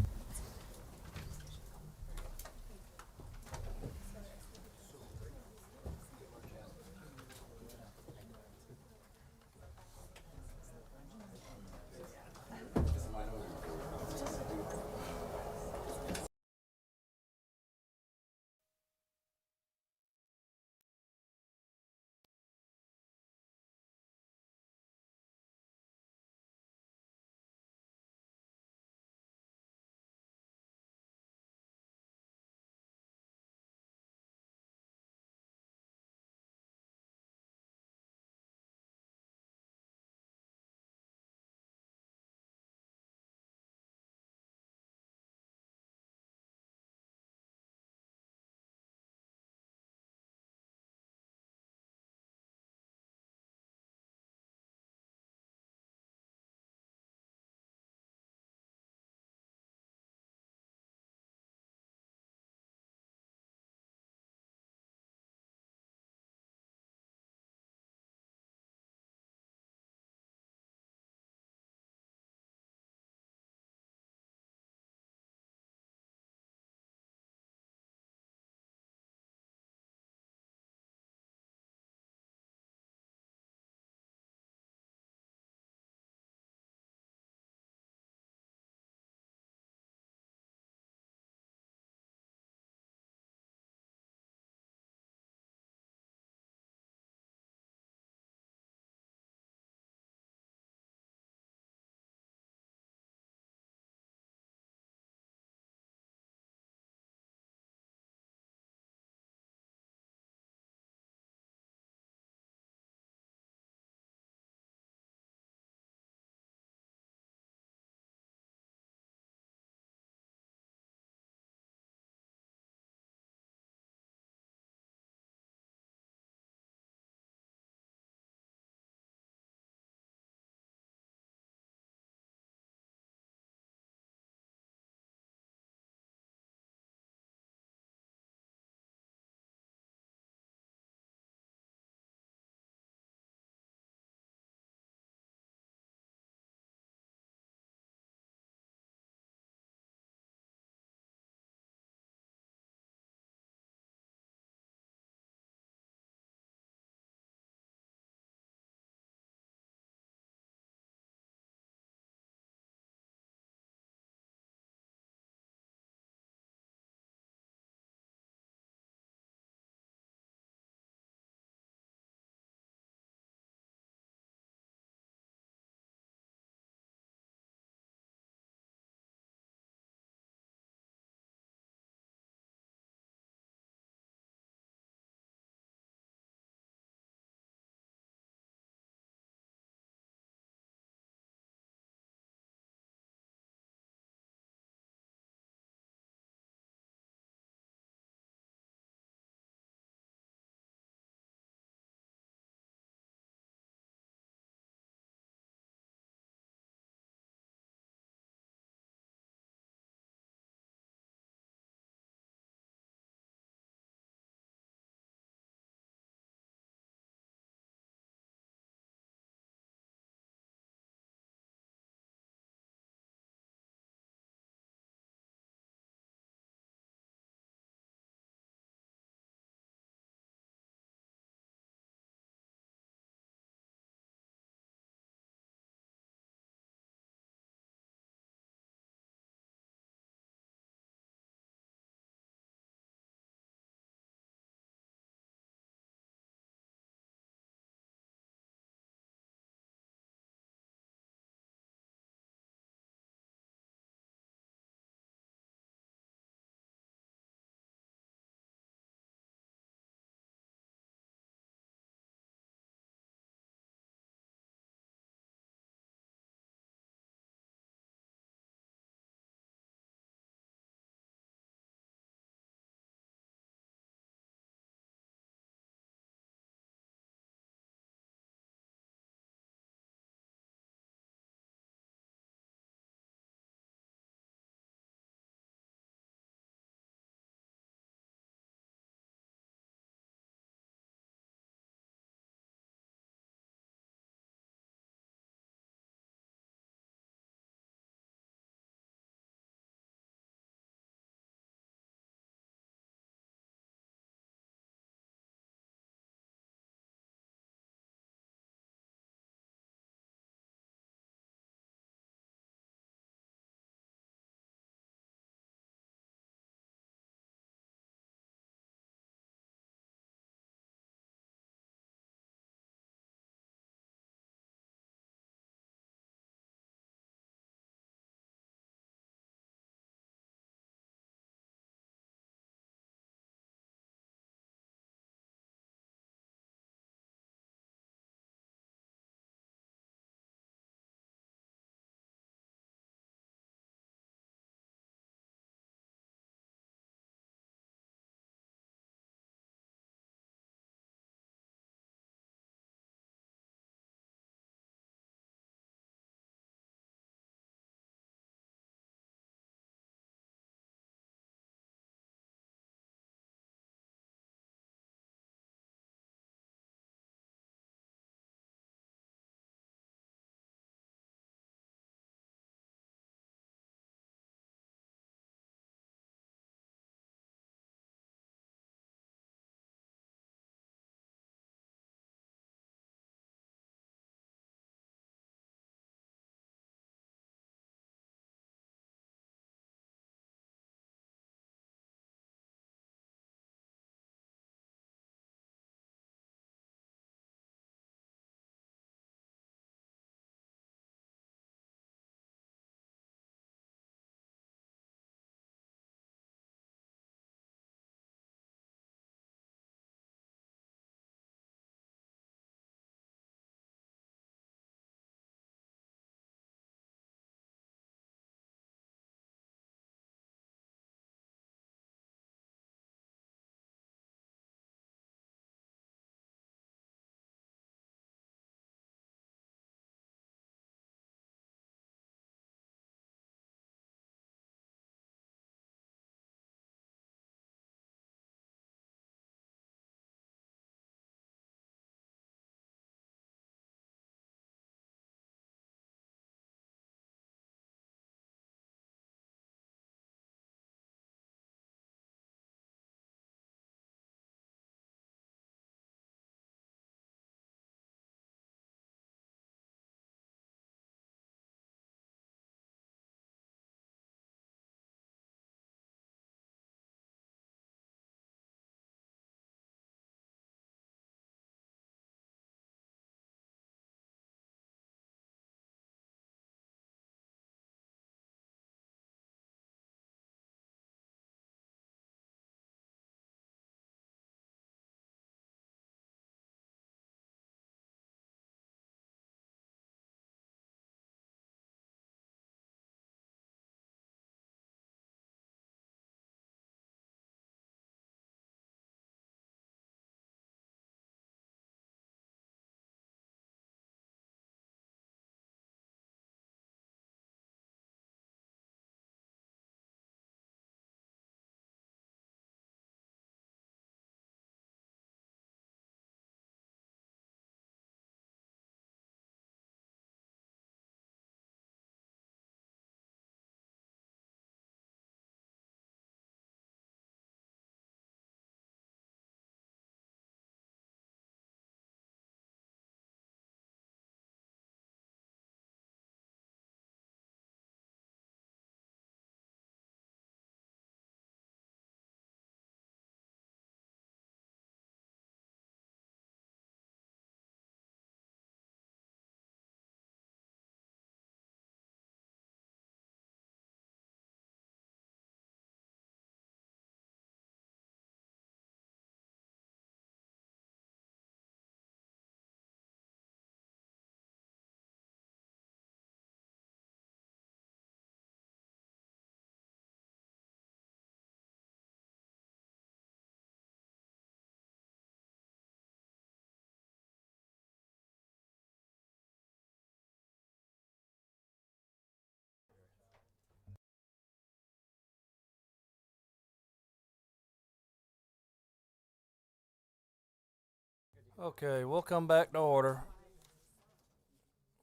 Okay, we'll come back to order.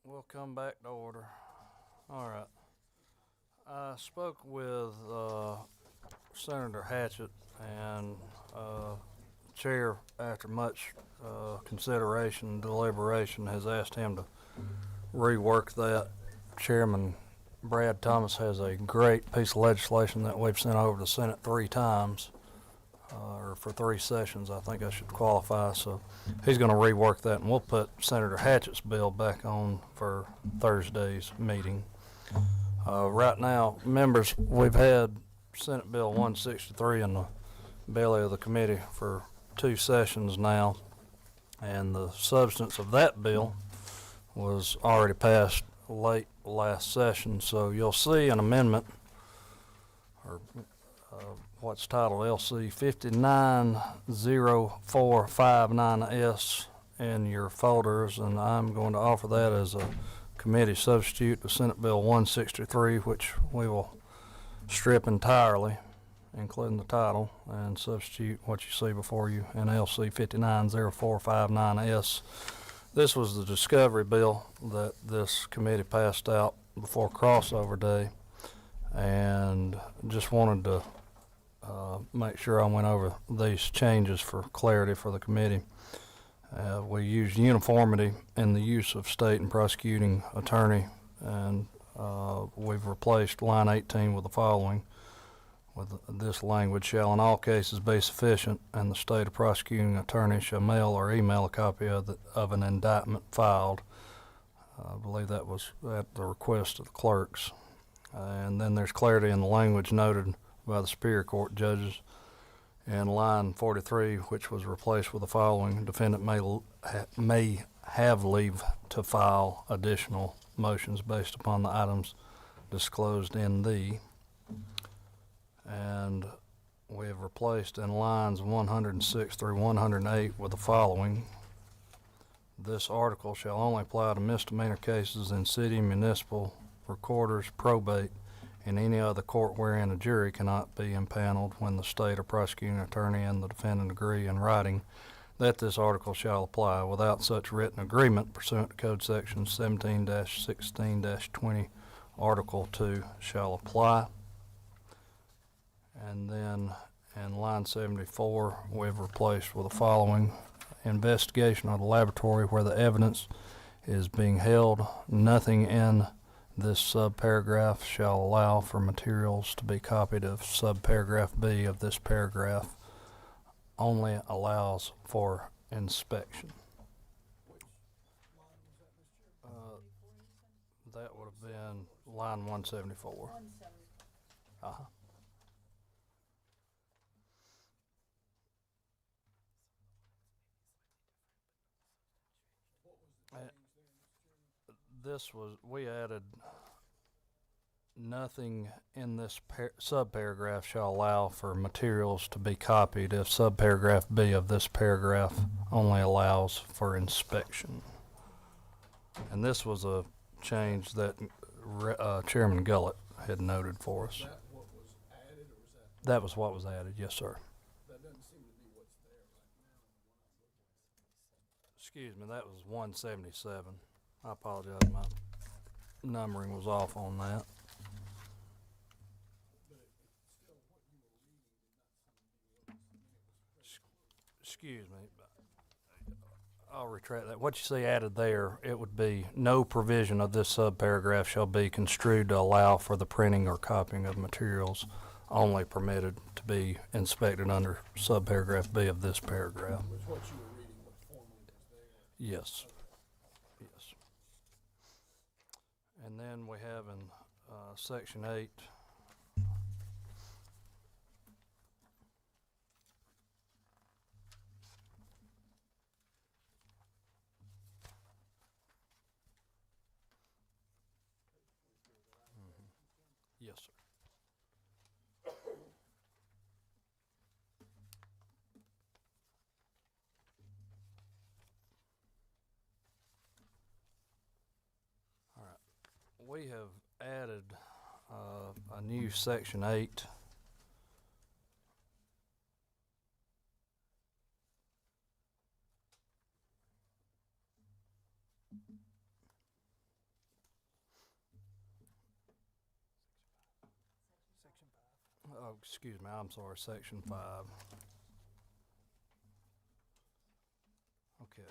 We'll come back to order. All right. I spoke with Senator Hatchett, and Chair, after much consideration and deliberation, has asked him to rework that. Chairman Brad Thomas has a great piece of legislation that we've sent over to the Senate 3 times, or for 3 sessions, I think I should qualify. So he's going to rework that, and we'll put Senator Hatchett's bill back on for Thursday's meeting. Right now, members, we've had Senate Bill 163 in the belly of the committee for 2 sessions now, and the substance of that bill was already passed late last session. So you'll see an amendment, or what's titled LC 590459S in your folders, and I'm going to offer that as a committee substitute to Senate Bill 163, which we will strip entirely, including the title, and substitute what you see before you in LC 590459S. This was the discovery bill that this committee passed out before crossover day, and just wanted to make sure I went over these changes for clarity for the committee. We use uniformity in the use of state and prosecuting attorney, and we've replaced line 18 with the following, with this language: shall in all cases be sufficient, and the state or prosecuting attorney shall mail or email a copy of an indictment filed. I believe that was at the request of the clerks. And then there's clarity in the language noted by the Superior Court judges. And line 43, which was replaced with the following: defendant may have leave to file additional motions based upon the items disclosed in the. And we have replaced in lines 106 through 108 with the following: this article shall only apply to misdemeanor cases in city, municipal, recorders, probate, and any other court wherein a jury cannot be impaneled when the state or prosecuting attorney and the defendant agree in writing that this article shall apply. Without such written agreement, pursuant to Code Section 17-16-20, Article 2 shall apply. And then in line 74, we've replaced with the following: investigation of the laboratory where the evidence is being held. Nothing in this subparagraph shall allow for materials to be copied of subparagraph B of this paragraph. Only allows for inspection. That would have been line 174. Uh-huh. This was, we added nothing in this subparagraph shall allow for materials to be copied if subparagraph B of this paragraph only allows for inspection. And this was a change that Chairman Gullett had noted for us. Is that what was added, or was that? That was what was added, yes, sir. That doesn't seem to be what's there right now. Excuse me, that was 177. I apologize, my numbering was off on that. Excuse me, I'll retract that. What you see added there, it would be no provision of this subparagraph shall be construed to allow for the printing or copying of materials only permitted to be inspected under subparagraph B of this paragraph. Was what you were reading what formerly was there. Yes. Yes. And then we have in section 8, yes, sir. All right. We have added a new section 8. oh, excuse me, I'm sorry, section 5. Okay.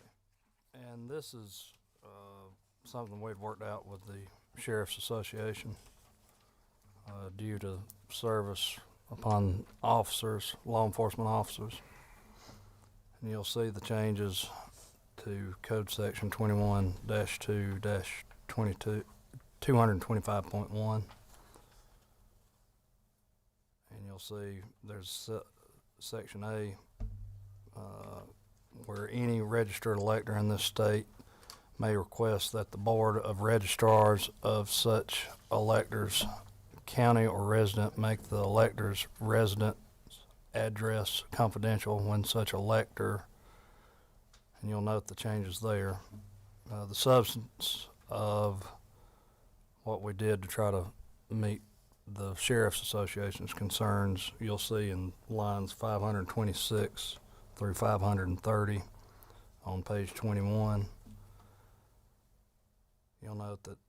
And this is something we'd worked out with the Sheriff's Association due to service upon officers, law enforcement officers. And you'll see the changes to Code Section 21-2-225.1. And you'll see there's Section A where any registered elector in this state may request that the Board of Registrars of such electors, county or resident, make the elector's residence address confidential when such elector, and you'll note the changes there. The substance of what we did to try to meet the Sheriff's Association's concerns, you'll see in lines 526 through 530 on page 21. You'll note that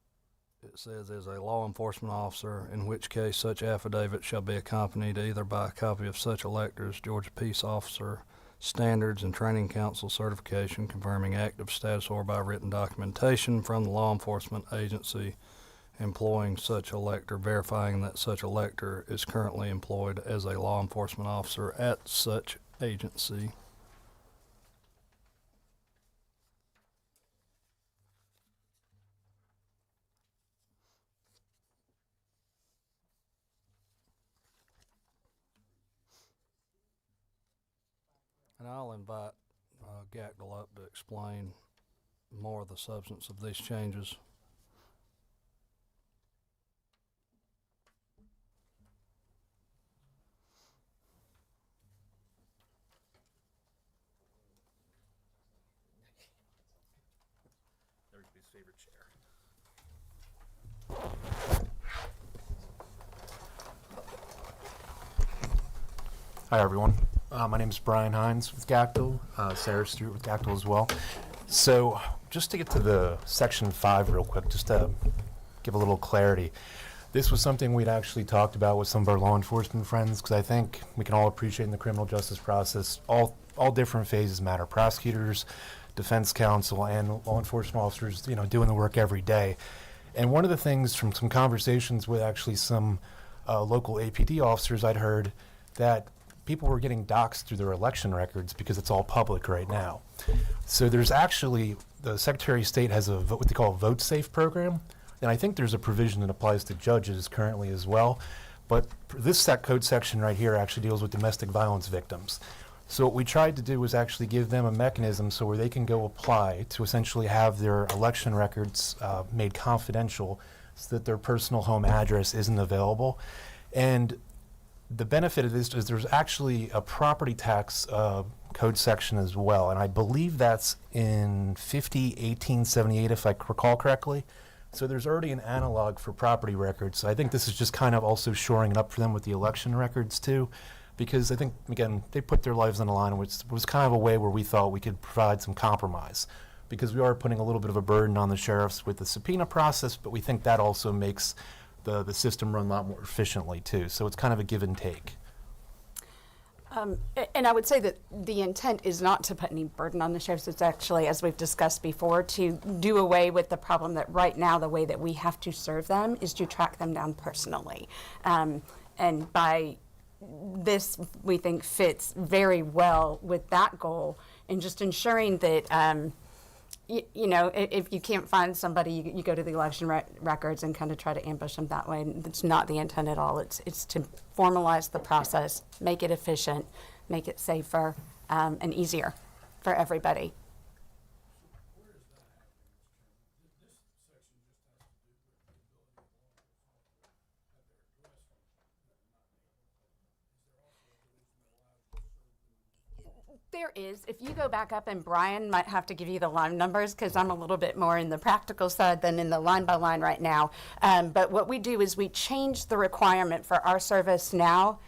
it says as a law enforcement officer, in which case such affidavit shall be accompanied either by a copy of such elector's Georgia Peace Officer Standards and Training Council certification confirming active status or by written documentation from the law enforcement agency employing such elector, verifying that such elector is currently employed as a law enforcement officer at such agency. And I'll invite Gackel up to explain more of the substance of these changes. Everybody's favorite chair. Hi, everyone. My name is Brian Hines with Gactyl, Sarah Stewart with Gactyl as well. So just to get to the Section 5 real quick, just to give a little clarity. This was something we'd actually talked about with some of our law enforcement friends, because I think we can all appreciate in the criminal justice process, all different phases matter. Prosecutors, defense counsel, and law enforcement officers, doing the work every day. And one of the things from some conversations with actually some local APD officers, I'd heard that people were getting doxxed through their election records because it's all public right now. So there's actually, the Secretary of State has what they call a vote safe program, and I think there's a provision that applies to judges currently as well. But this code section right here actually deals with domestic violence victims. So what we tried to do was actually give them a mechanism so where they can go apply to essentially have their election records made confidential so that their personal home address isn't available. And the benefit of this is there's actually a property tax code section as well, and I believe that's in 50-1878 if I recall correctly. So there's already an analog for property records. So I think this is just kind of also shoring it up for them with the election records too, because I think, again, they put their lives on the line, which was kind of a way where we thought we could provide some compromise, because we are putting a little bit of a burden on the sheriffs with the subpoena process, but we think that also makes the system run a lot more efficiently too. So it's kind of a give and take. And I would say that the intent is not to put any burden on the sheriffs. It's actually, as we've discussed before, to do away with the problem that right now the way that we have to serve them is to track them down personally. And by this, we think fits very well with that goal, and just ensuring that if you can't find somebody, you go to the election records and kind of try to ambush them that way. And it's not the intent at all. It's to formalize the process, make it efficient, make it safer, and easier for everybody. There is. If you go back up, and Brian might have to give you the line numbers because I'm a little bit more in the practical side than in the line by line right now. But what we do is we change the requirement for our service now.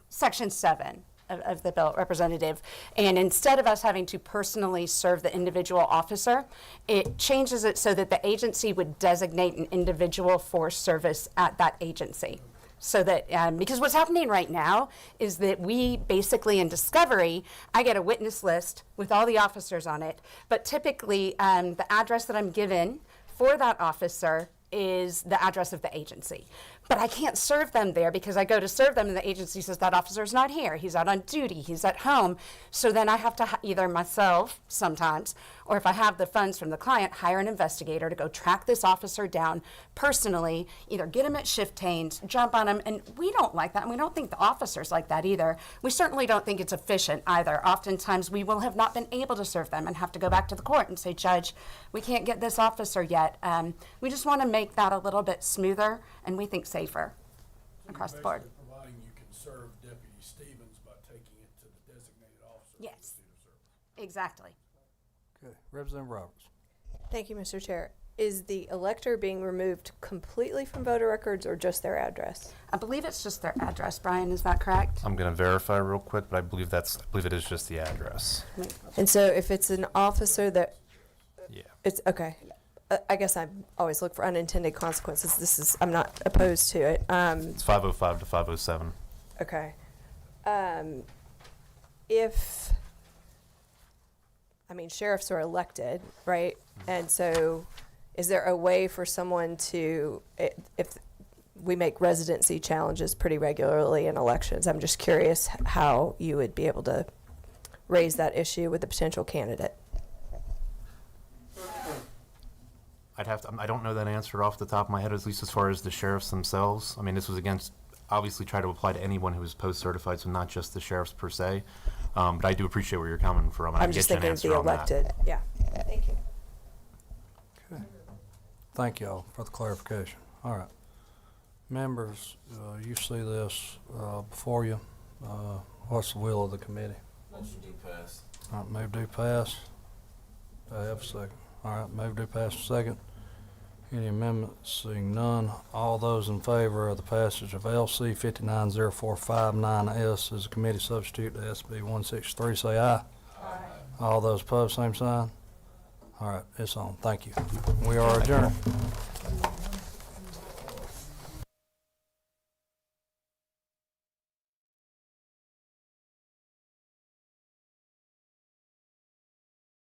Section 7 of the bill, Representative. And instead of us having to personally serve the individual officer, it changes it so that the agency would designate an individual for service at that agency. So that, because what's happening right now is that we basically in discovery, I get a witness list with all the officers on it, but typically the address that I'm given for that officer is the address of the agency. But I can't serve them there because I go to serve them and the agency says that officer's not here. He's out on duty. He's at home. So then I have to either myself sometimes, or if I have the funds from the client, hire an investigator to go track this officer down personally, either get him at shift change, jump on him. And we don't like that. And we don't think the officers like that either. We certainly don't think it's efficient either. Oftentimes we will have not been able to serve them and have to go back to the court and say, Judge, we can't get this officer yet. We just want to make that a little bit smoother and we think safer across the board. Providing you can serve Deputy Stevens by taking it to the designated officer. Yes, exactly. Okay, Representative Roberts. Thank you, Mr. Chair. Is the elector being removed completely from voter records or just their address? I believe it's just their address, Brian, is that correct? I'm going to verify real quick, but I believe it is just the address. And so if it's an officer that, Yeah. it's, okay. I guess I always look for unintended consequences. I'm not opposed to it. It's 505 to 507. Okay. Sheriffs are elected, right? And so is there a way for someone to, if we make residency challenges pretty regularly in elections, I'm just curious how you would be able to raise that issue with a potential candidate. I don't know that answer off the top of my head, at least as far as the sheriffs themselves. I mean, this was obviously try to apply to anyone who was post-certified, so not just the sheriffs per se. But I do appreciate where you're coming from. I'm just thinking of the elected. Yeah. Thank you. Okay. Thank y'all for the clarification. All right. Members, you see this before you. What's the will of the committee? Motion to pass. All right, move to pass. Do I have a second? All right, move to pass a second. Any amendments? Seeing none. All those in favor of the passage of LC 590459S as a committee substitute to SB 163, say aye. Aye. All those opposed, same sign. All right, it's on. Thank you. We are adjourned.